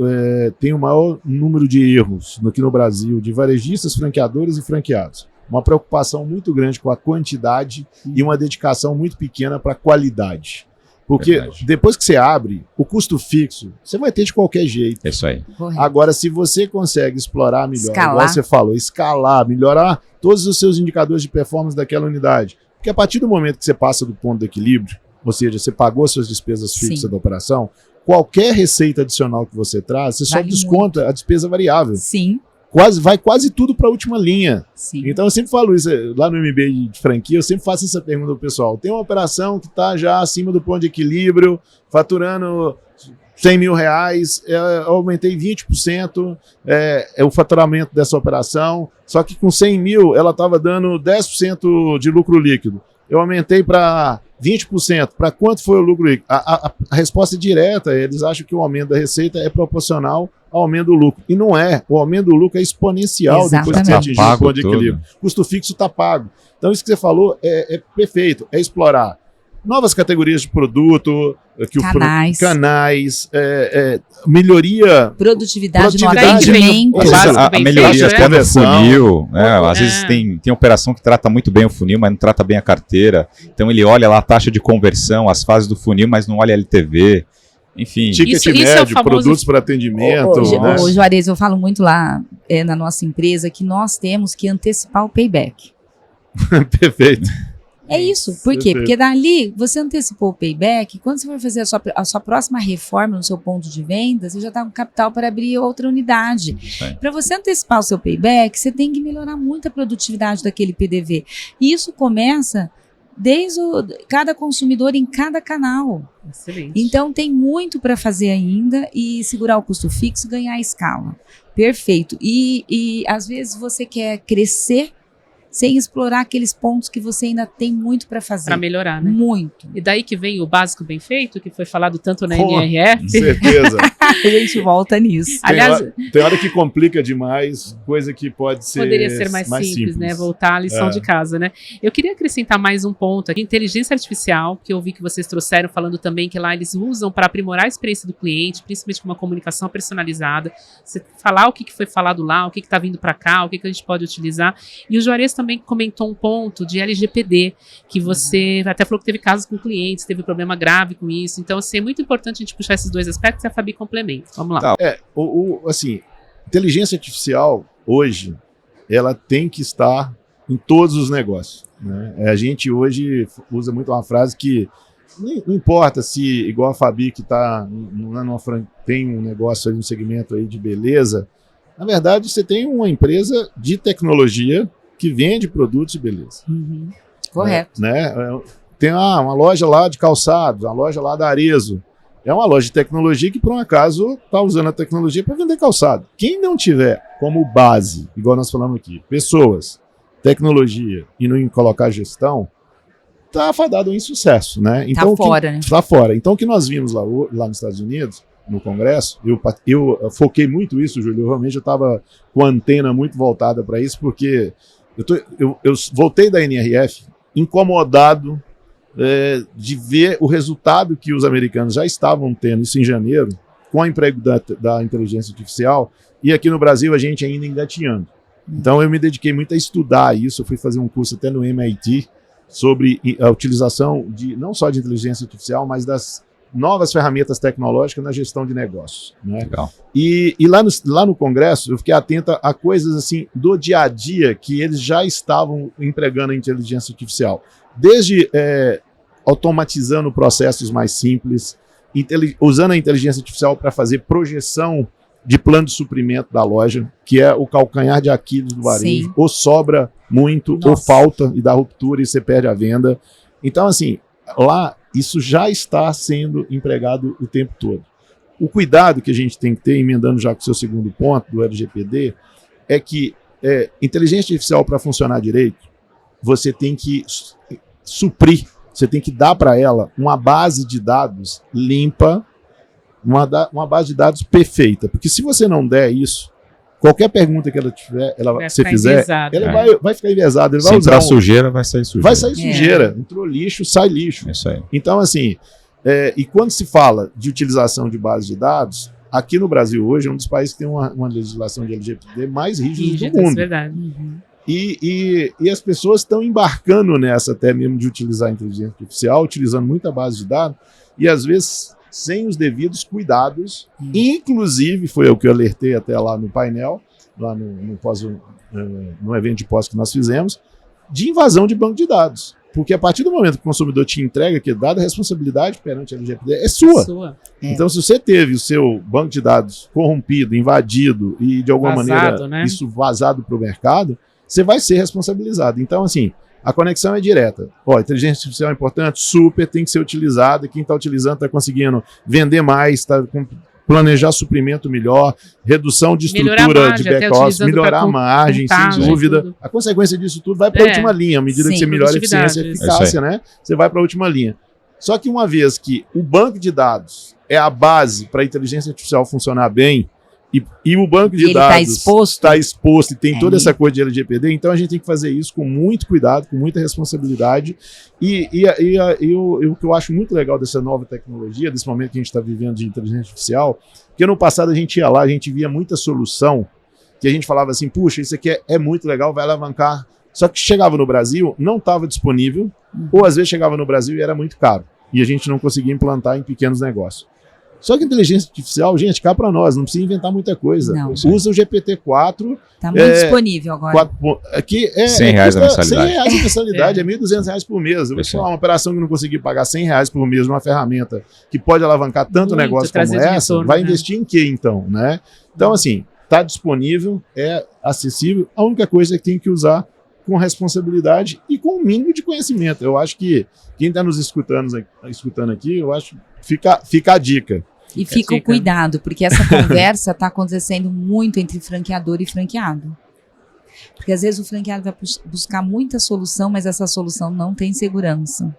tem o maior número de erros aqui no Brasil, de varejistas, franqueadores e franqueados. Uma preocupação muito grande com a quantidade e uma dedicação muito pequena para a qualidade. Porque depois que você abre, o custo fixo, você vai ter de qualquer jeito. É isso aí. Agora, se você consegue explorar melhor, igual você falou, escalar, melhorar todos os seus indicadores de performance daquela unidade. Porque a partir do momento que você passa do ponto de equilíbrio, ou seja, você pagou suas despesas fixas da operação, qualquer receita adicional que você traz, você só desconta a despesa variável. Sim. Vai quase tudo para a última linha. Sim. Então eu sempre falo isso, lá no MBA de franquia, eu sempre faço essa pergunta ao pessoal. Tem uma operação que está já acima do ponto de equilíbrio, faturando 100 mil reais, eu aumentei 20% o faturamento dessa operação, só que com 100 mil ela estava dando 10% de lucro líquido. Eu aumentei para 20%. Para quanto foi o lucro líquido? A resposta é direta, eles acham que o aumento da receita é proporcional ao aumento do lucro. E não é. O aumento do lucro é exponencial. Exatamente. Depois que você atingir o ponto de equilíbrio. O custo fixo está pago. Então isso que você falou é perfeito, é explorar novas categorias de produto, Canais. melhoria... Produtividade no Produtividade, atendimento. o básico A bem melhoria feito, até no conversão. funil, né? Às vezes tem operação que trata muito bem o funil, mas não trata bem a carteira. Então ele olha lá a taxa de conversão, as fases do funil, mas não olha a LTV. Enfim. Ticket Isso é o médio, famoso- produtos para atendimento. né? Ô, Juarez, eu falo muito lá na nossa empresa que nós temos que antecipar o payback. Perfeito. É isso. Por quê? Perfeito. Porque dali, você antecipou o payback, quando você for fazer a sua próxima reforma no seu ponto de venda, você já está com capital para abrir outra unidade. Isso aí. Para você antecipar o seu payback, você tem que melhorar muito a produtividade daquele PDV. E isso começa desde cada consumidor em cada canal. Excelente. Então tem muito para fazer ainda e segurar o custo fixo e ganhar escala. Perfeito. E às vezes você quer crescer sem explorar aqueles pontos que você ainda tem muito para fazer. Para melhorar, né? Muito. E daí que vem o básico bem feito, que foi falado tanto na Com NRF. certeza. A gente volta nisso. Aliás, Tem hora que complica demais, coisa que pode ser poderia ser mais simples, né? Voltar à lição de casa, né? Eu queria acrescentar mais um ponto aqui, inteligência artificial, que eu vi que vocês trouxeram, falando também que lá eles usam para aprimorar a experiência do cliente, principalmente com uma comunicação personalizada, você falar o que foi falado lá, o que está vindo para cá, o que a gente pode utilizar. E o Juarez também comentou um ponto de LGPD, que você até falou que teve casos com clientes, teve problema grave com isso. Então, assim, é muito importante a gente puxar esses dois aspectos e a Fabi complementa. Vamos lá. Tá. Assim, inteligência artificial, hoje, ela tem que estar em todos os negócios. Né? A gente hoje usa muito uma frase que não importa se, igual a Fabi, que tem um negócio aí, um segmento aí de beleza, na verdade, você tem uma empresa de tecnologia que vende produtos de beleza. Uhum. Correto. Né? Tem uma loja lá de calçados, uma loja lá da Arezzo. É uma loja de tecnologia que, por um acaso, está usando a tecnologia para vender calçado. Quem não tiver como base, igual nós falamos aqui, pessoas, tecnologia e não colocar gestão, está afadado em sucesso. Né? Então, fora, né? Está fora. Então, o que nós vimos lá nos Estados Unidos, no Congresso, eu foquei muito isso, Júlio. Eu realmente estava com a antena muito voltada para isso, porque eu voltei da NRF incomodado de ver o resultado que os americanos já estavam tendo, isso em janeiro, com o emprego da inteligência artificial, e aqui no Brasil a gente ainda engatinhando. Então eu me dediquei muito a estudar isso, eu fui fazer um curso até no MIT sobre a utilização não só de inteligência artificial, mas das novas ferramentas tecnológicas na gestão de negócios. Né? Legal. E lá no Congresso eu fiquei atento a coisas assim do dia a dia que eles já estavam empregando a inteligência artificial. Desde automatizando processos mais simples, usando a inteligência artificial para fazer projeção de plano de suprimento da loja, que é o calcanhar de Aquiles do varejo. Sim. Ou sobra muito, ou falta e dá ruptura e você perde a venda. Então, assim, lá isso já está sendo empregado o tempo todo. O cuidado que a gente tem que ter, emendando já com o seu segundo ponto do LGPD, é que inteligência artificial, para funcionar direito, você tem que suprir, você tem que dar para ela uma base de dados limpa, uma base de dados perfeita. Porque se você não der isso, qualquer pergunta que você fizer, ela vai ficar enviesada. Ele vai usar entrar sujeira, vai sair sujeira. Vai sair sujeira. Entrou lixo, sai lixo. É isso aí. Então, assim, e quando se fala de utilização de base de dados, aqui no Brasil hoje é um dos países que tem uma legislação de LGPD mais rígida do mundo. Verdade. E as pessoas estão embarcando nessa até mesmo de utilizar a inteligência artificial, utilizando muita base de dados, e às vezes sem os devidos cuidados, inclusive, foi o que eu alertei até lá no painel, lá no evento de pós que nós fizemos, de invasão de banco de dados. Porque a partir do momento que o consumidor te entrega aquele dado, a responsabilidade perante a LGPD é sua. Então, se você teve o seu banco de dados corrompido, invadido e de alguma maneira isso vazado para o mercado, você vai ser responsabilizado. Então, assim, a conexão é direta. Inteligência artificial é importante, super, tem que ser utilizada. Quem está utilizando está conseguindo vender mais, está planejar suprimento melhor, redução de estrutura de back-office, melhorar a margem, sem dúvida. Tudo. A consequência disso tudo vai para a última linha. À medida que você melhora a eficiência e eficácia, né? Você vai para a última linha. Só que uma vez que o banco de dados é a base para a inteligência artificial funcionar bem, E o banco de ele dados está exposto e tem toda essa coisa de LGPD, então a gente tem que fazer isso com muito cuidado, com muita responsabilidade. O que eu acho muito legal dessa nova tecnologia, desse momento que a gente está vivendo de inteligência artificial, porque no passado a gente ia lá, a gente via muita solução que a gente falava assim, puxa, isso aqui é muito legal, vai alavancar. Só que chegava no Brasil, não estava disponível, ou às vezes chegava no Brasil e era muito caro. E a gente não conseguia implantar em pequenos negócios. Só que a inteligência artificial, gente, cá para nós, não precisa inventar muita coisa. Não. Usa o GPT-4. Está muito disponível agora. Aqui R$100 a mensalidade. R$100 a mensalidade, é R$1.200 por mês. Eu vou te falar, uma operação que não conseguir pagar R$100 por mês numa ferramenta que pode alavancar tanto negócio como essa, retorno, vai investir em quê então? Né? Então, assim, está disponível, é acessível. A única coisa é que tem que usar com responsabilidade e com o mínimo de conhecimento. Eu acho que quem está nos escutando aqui, eu acho fica a dica. E fica o cuidado, porque essa conversa está acontecendo muito entre franqueador e franqueado. Porque às vezes o franqueado vai buscar muita solução, mas essa solução não tem segurança.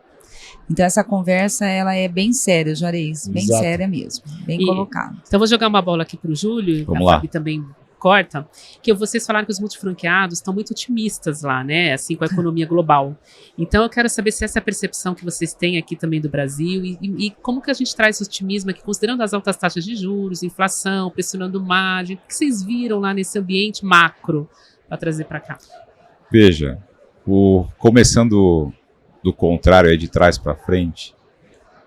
Então essa conversa, ela é bem séria, Juarez, bem séria mesmo, bem colocada. Então eu vou jogar uma bola aqui para o Júlio, Vamos a lá. Fabi também corta, que vocês falaram que os multifranqueados estão muito otimistas lá, né, assim, com a economia global. Então eu quero saber se essa é a percepção que vocês têm aqui também do Brasil e como que a gente traz esse otimismo aqui, considerando as altas taxas de juros, inflação, pressionando margem, o que vocês viram lá nesse ambiente macro para trazer para cá? Veja, começando do contrário, aí de trás para frente,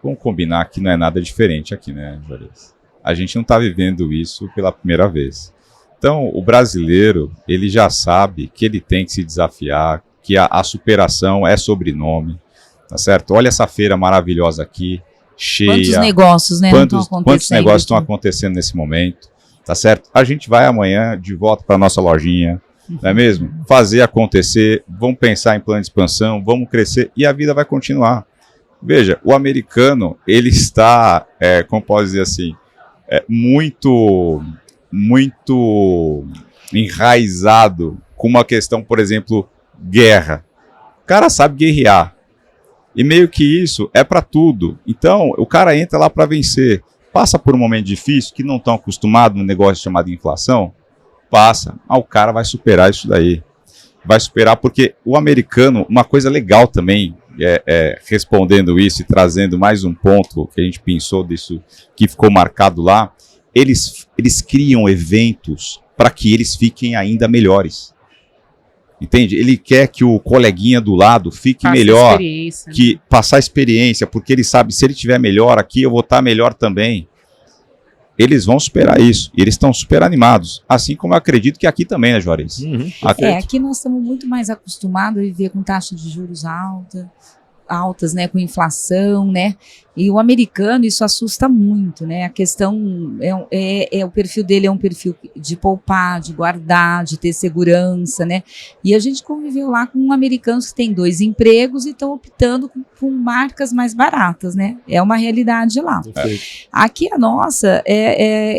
vamos combinar que não é nada diferente aqui, né, Juarez? A gente não está vivendo isso pela primeira vez. Então, o brasileiro, ele já sabe que ele tem que se desafiar, que a superação é sobrenome, tá certo? Olha essa feira maravilhosa aqui, cheia. Quantos negócios, né? Quantos negócios estão acontecendo nesse momento, tá certo? A gente vai amanhã de volta para nossa lojinha, não é mesmo? Fazer acontecer, vamos pensar em plano de expansão, vamos crescer e a vida vai continuar. Veja, o americano, ele está, como posso dizer assim, muito enraizado com uma questão, por exemplo, guerra. O cara sabe guerrear. E meio que isso é para tudo. Então, o cara entra lá para vencer. Passa por um momento difícil, que não estão acostumados no negócio chamado inflação, passa. O cara vai superar isso daí. Vai superar porque o americano, uma coisa legal também, respondendo isso e trazendo mais um ponto que a gente pensou disso, que ficou marcado lá, eles criam eventos para que eles fiquem ainda melhores. Entende? Ele quer que o coleguinha do lado fique melhor, que passar experiência, porque ele sabe, se ele estiver melhor aqui, eu vou estar melhor também. Eles vão superar isso, e eles estão super animados, assim como eu acredito que aqui também, né, Juarez? Uhum. Aqui nós estamos muito mais acostumados a viver com taxa de juros altas, né, com inflação, né, e o americano isso assusta muito, né, a questão o perfil dele é um perfil de poupar, de guardar, de ter segurança, né, e a gente conviveu lá com americanos que têm 2 empregos e estão optando por marcas mais baratas, né, é uma realidade lá. Aqui a nossa,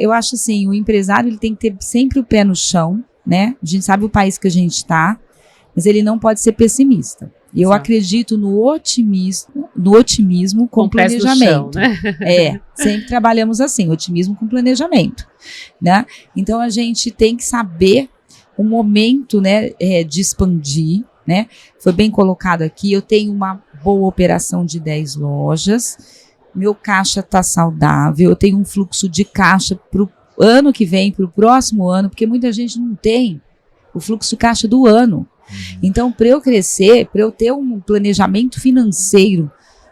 eu acho assim, o empresário ele tem que ter sempre o pé no chão, né, a gente sabe o país que a gente está, mas ele não pode ser pessimista. E eu acredito no otimismo com planejamento. Chão, né? Sempre trabalhamos assim, otimismo com planejamento, né? Então a gente tem que saber o momento, né, de expandir, né? Foi bem colocado aqui, eu tenho uma boa operação de 10 lojas, meu caixa está saudável, eu tenho um fluxo de caixa para o ano que vem, para o próximo ano, porque muita gente não tem o fluxo de caixa do ano. Então, para eu crescer, para eu ter um planejamento financeiro,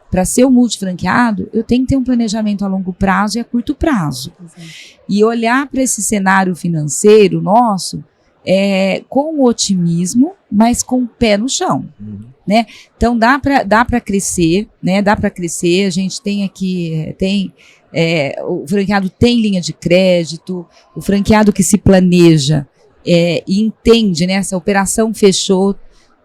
para ser um multifranqueado, eu tenho que ter um planejamento a longo prazo e a curto prazo. E olhar para esse cenário financeiro nosso com otimismo, mas com o pé no chão. Né? Então, dá para crescer, né? Dá para crescer. A gente tem aqui, o franqueado tem linha de crédito, o franqueado que se planeja, e entende, né? Essa operação fechou,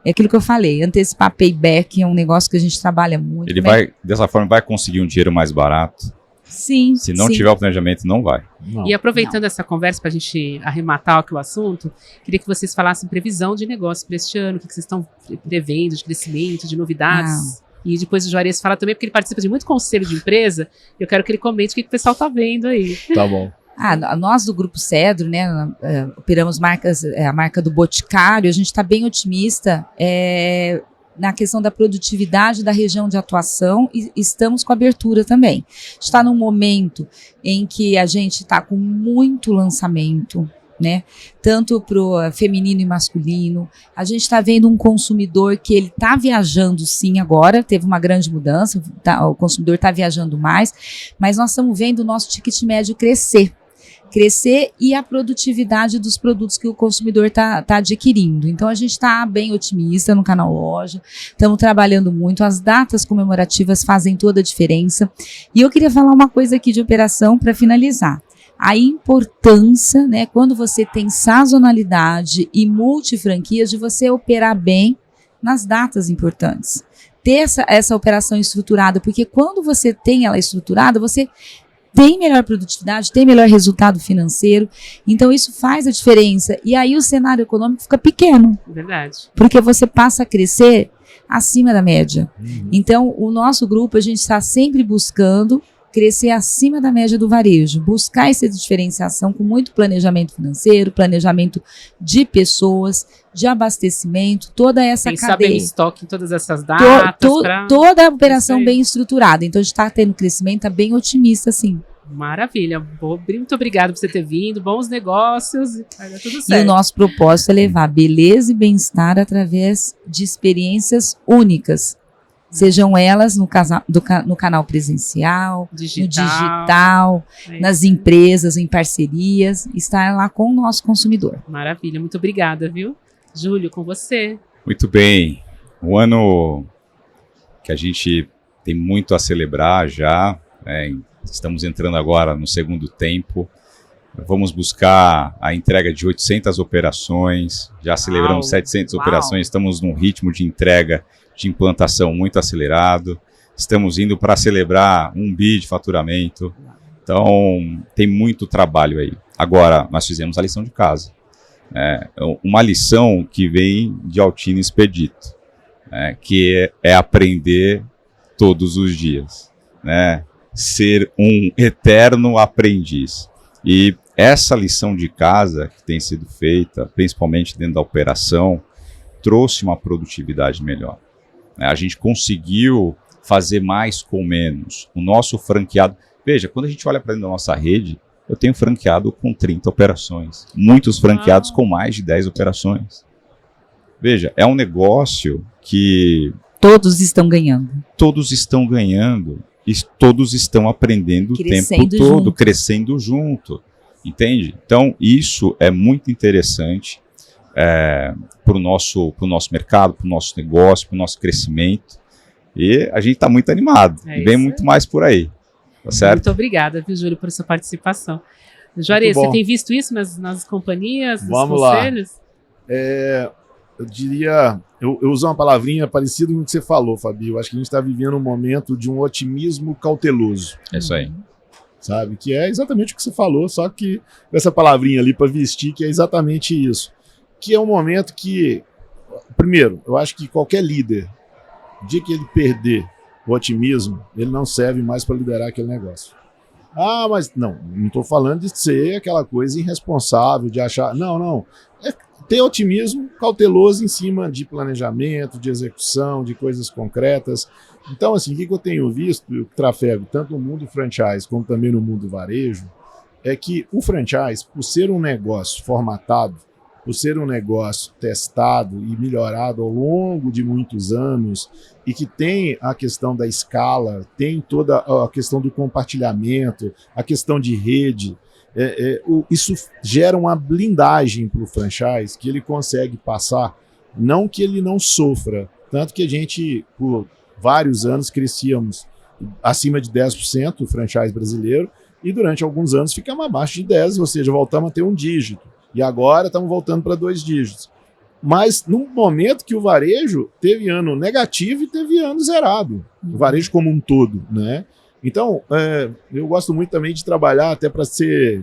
é aquilo que eu falei, antecipar payback é um negócio que a gente trabalha muito. Ele dessa forma, vai conseguir um dinheiro mais barato. Sim. Se não tiver o planejamento, não vai. E aproveitando essa conversa para a gente arrematar aqui o assunto, queria que vocês falassem previsão de negócio para este ano, o que vocês estão prevendo de crescimento, de novidades. E depois o Juarez fala também, porque ele participa de muito conselho de empresa, e eu quero que ele comente o que o pessoal está vendo aí. Tá bom. Nós do Grupo Cedro, né, operamos a marca do Boticário, a gente está bem otimista na questão da produtividade da região de atuação e estamos com abertura também. Está num momento em que a gente está com muito lançamento, né? Tanto para o feminino e masculino. A gente está vendo um consumidor que ele está viajando sim agora, teve uma grande mudança, o consumidor está viajando mais, mas nós estamos vendo o nosso ticket médio crescer e a produtividade dos produtos que o consumidor está adquirindo. Então a gente está bem otimista no Canal Loja, estamos trabalhando muito, as datas comemorativas fazem toda a diferença. E eu queria falar uma coisa aqui de operação para finalizar. A importância, né, quando você tem sazonalidade e multifranquias, de você operar bem nas datas importantes. Ter essa operação estruturada, porque quando você tem ela estruturada, você tem melhor produtividade, tem melhor resultado financeiro, então isso faz a diferença. E aí o cenário econômico fica pequeno. Verdade. Porque você passa a crescer acima da média. Então, o nosso grupo, a gente está sempre buscando crescer acima da média do varejo, buscar essa diferenciação com muito planejamento financeiro, planejamento de pessoas, de abastecimento, toda essa Pensar cadeia. Bem em estoque em todas essas datas. Toda a operação bem estruturada. Então, a gente está tendo crescimento, está bem otimista, sim. Maravilha. Muito obrigado por você ter vindo. Bons negócios. Vai dar tudo certo. E o nosso propósito é levar beleza e bem-estar através de experiências únicas. Sejam elas no canal presencial, no digital, nas empresas, em parcerias, estar lá com o nosso consumidor. Maravilha, muito obrigada, viu? Júlio, com você. Muito bem. Um ano que a gente tem muito a celebrar já, estamos entrando agora no segundo tempo. Vamos buscar a entrega de 800 operações, já celebramos 700 operações, estamos num ritmo de entrega de implantação muito acelerado, estamos indo para celebrar 1 bi de faturamento, então tem muito trabalho aí. Agora, nós fizemos a lição de casa, uma lição que vem de Altino Expedito, que é aprender todos os dias, ser um eterno aprendiz. E essa lição de casa que tem sido feita, principalmente dentro da operação, trouxe uma produtividade melhor. A gente conseguiu fazer mais com menos. O nosso franqueado... Veja, quando a gente olha para dentro da nossa rede, eu tenho franqueado com 30 operações. Muitos franqueados com mais de 10 operações. Veja, é um negócio que... Todos estão ganhando. Todos estão ganhando. E todos estão aprendendo o tempo todo, crescendo junto. Entende? Então, isso é muito interessante para o nosso mercado, para o nosso negócio, para o nosso crescimento. E a gente está muito animado. Vem muito mais por aí. Tá certo? Muito obrigada, viu, Júlio, por sua participação. Juarez, você tem visto isso nas companhias, nos conselhos? Eu diria, eu uso uma palavrinha parecida com o que você falou, Fabi. Eu acho que a gente está vivendo um momento de um otimismo cauteloso. É isso aí. Sabe? Que é exatamente o que você falou, só que essa palavrinha ali para vestir, que é exatamente isso. Que é um momento que, primeiro, eu acho que qualquer líder, o dia que ele perder o otimismo, ele não serve mais para liderar aquele negócio. Mas não estou falando de ser aquela coisa irresponsável, de achar... Não. É ter otimismo cauteloso em cima de planejamento, de execução, de coisas concretas. Então, assim, o que eu tenho visto, eu trafego tanto no mundo franchise como também no mundo varejo, é que o franchise, por ser um negócio formatado, por ser um negócio testado e melhorado ao longo de muitos anos e que tem a questão da escala, tem toda a questão do compartilhamento, a questão de rede, isso gera uma blindagem para o franchise que ele consegue passar, não que ele não sofra, tanto que a gente, por vários anos, crescíamos acima de 10% o franchise brasileiro e durante alguns anos ficamos abaixo de 10%, ou seja, voltamos a ter um dígito. E agora estamos voltando para 2 dígitos. Mas num momento que o varejo teve ano negativo e teve ano zerado. O varejo como um todo, né? Então, eu gosto muito também de trabalhar, até para ser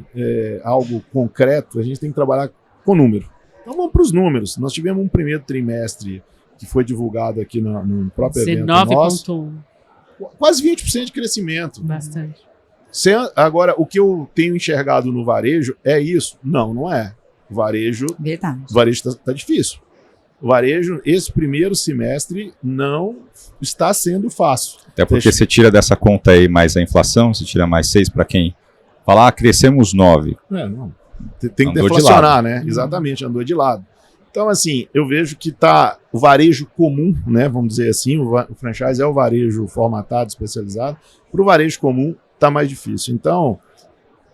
algo concreto, a gente tem que trabalhar com número. Então vamos para os números. Nós tivemos um primeiro trimestre que foi divulgado aqui no próprio evento nosso. 19,1. Quase 20% de crescimento. Bastante. Agora, o que eu tenho enxergado no varejo é isso? Não é. O varejo está difícil. O varejo, esse primeiro semestre, não está sendo fácil. Até porque você tira dessa conta aí mais a inflação, você tira mais 6 para quem falar, crescemos 9. Não. Tem que deflacionar, né? Exatamente, andou de lado. Então, assim, eu vejo que tá o varejo comum, né? Vamos dizer assim, o franchise é o varejo formatado, especializado. Para o varejo comum, tá mais difícil. Então,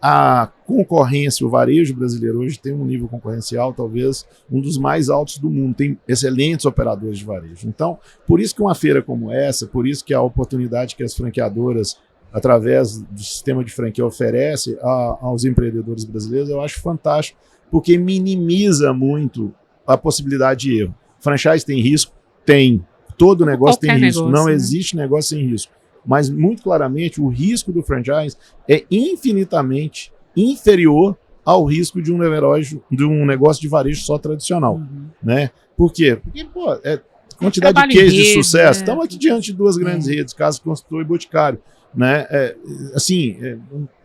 a concorrência, o varejo brasileiro hoje tem um nível concorrencial, talvez um dos mais altos do mundo. Tem excelentes operadores de varejo. Então, por isso que uma feira como essa, por isso que a oportunidade que as franqueadoras, através do sistema de franquia, oferece aos empreendedores brasileiros, eu acho fantástico, porque minimiza muito a possibilidade de erro. Franchise tem risco? Tem. Todo negócio tem risco. Não existe negócio sem risco. Mas, muito claramente, o risco do franchise é infinitamente inferior ao risco de um negócio de varejo só tradicional. Né? Por quê? Porque, quantidade de cases de sucesso. Estamos aqui diante de duas grandes redes, Casa Construtor e Boticário. Né?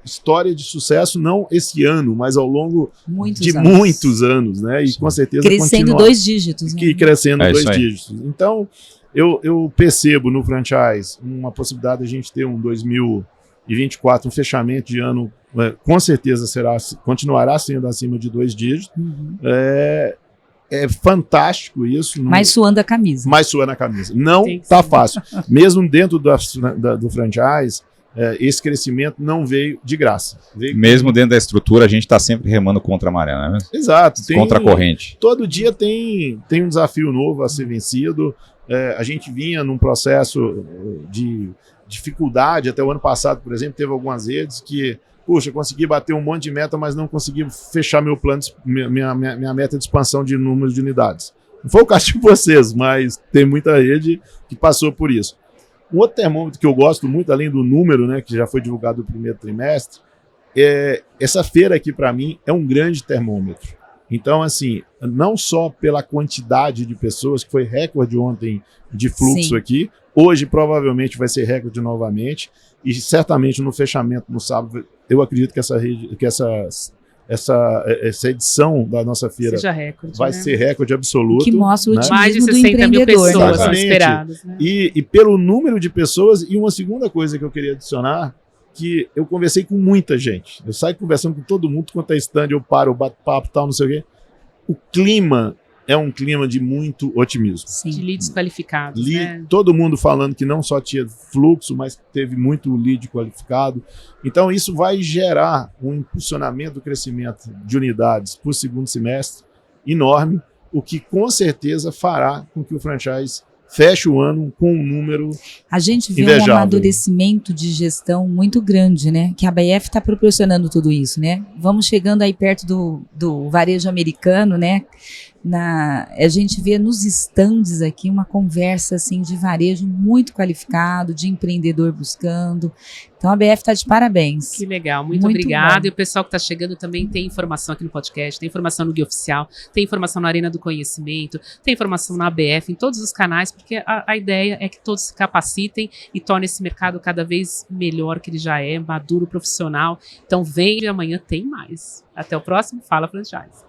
História de sucesso, não esse ano, mas ao longo muitos anos. Né? E com certeza crescendo 2 dígitos. Né? Crescendo 2 dígitos. Então, eu percebo no franchise uma possibilidade de a gente ter um 2024, um fechamento de ano, com certeza continuará sendo acima de 2 dígitos. É fantástico isso. Mais suando a camisa. Não está fácil. Mesmo dentro do franchise, esse crescimento não veio de graça. Mesmo dentro da estrutura, a gente está sempre remando contra a maré, não é mesmo? Exato. Contra a corrente. Todo dia tem um desafio novo a ser vencido. A gente vinha num processo de dificuldade. Até o ano passado, por exemplo, teve algumas redes que, puxa, consegui bater um monte de meta, mas não consegui fechar meu plano, minha meta de expansão de número de unidades. Não foi o caso de vocês, mas tem muita rede que passou por isso. Um outro termômetro que eu gosto muito, além do número, né, que já foi divulgado no primeiro trimestre, essa feira aqui, para mim, é um grande termômetro. Então, assim, não só pela quantidade de pessoas, que foi recorde ontem de fluxo aqui, hoje provavelmente vai ser recorde novamente, e certamente no fechamento no sábado, eu acredito que essa edição da nossa feira vai ser recorde absoluto. Que mostra o mais de otimismo do 60 mil empreendedor. pessoas esperadas. Né? E pelo número de pessoas, e uma segunda coisa que eu queria adicionar, que eu conversei com muita gente. Eu saio conversando com todo mundo, quanto é stand, eu paro, eu bato papo, tal, não sei o quê. O clima é um clima de muito otimismo. Sim. De leads qualificados. Né? Todo mundo falando que não só tinha fluxo, mas teve muito lead qualificado. Então, isso vai gerar um impulsionamento do crescimento de unidades para o segundo semestre enorme, o que com certeza fará com que o franchise feche o ano com um número A gente vê invejável. um amadurecimento de gestão muito grande, né? Que a BF está proporcionando tudo isso, né? Vamos chegando aí perto do varejo americano, né? A gente vê nos estandes aqui uma conversa assim, de varejo muito qualificado, de empreendedor buscando. Então a BF está de parabéns. Que legal, muito obrigada. E o pessoal que está chegando também tem informação aqui no podcast, tem informação no Guia Oficial, tem informação na Arena do Conhecimento, tem informação na ABF, em todos os canais, porque a ideia é que todos se capacitem e tornem esse mercado cada vez melhor que ele já é, maduro, profissional. Então vem, amanhã tem mais. Até o próximo Fala Franchise.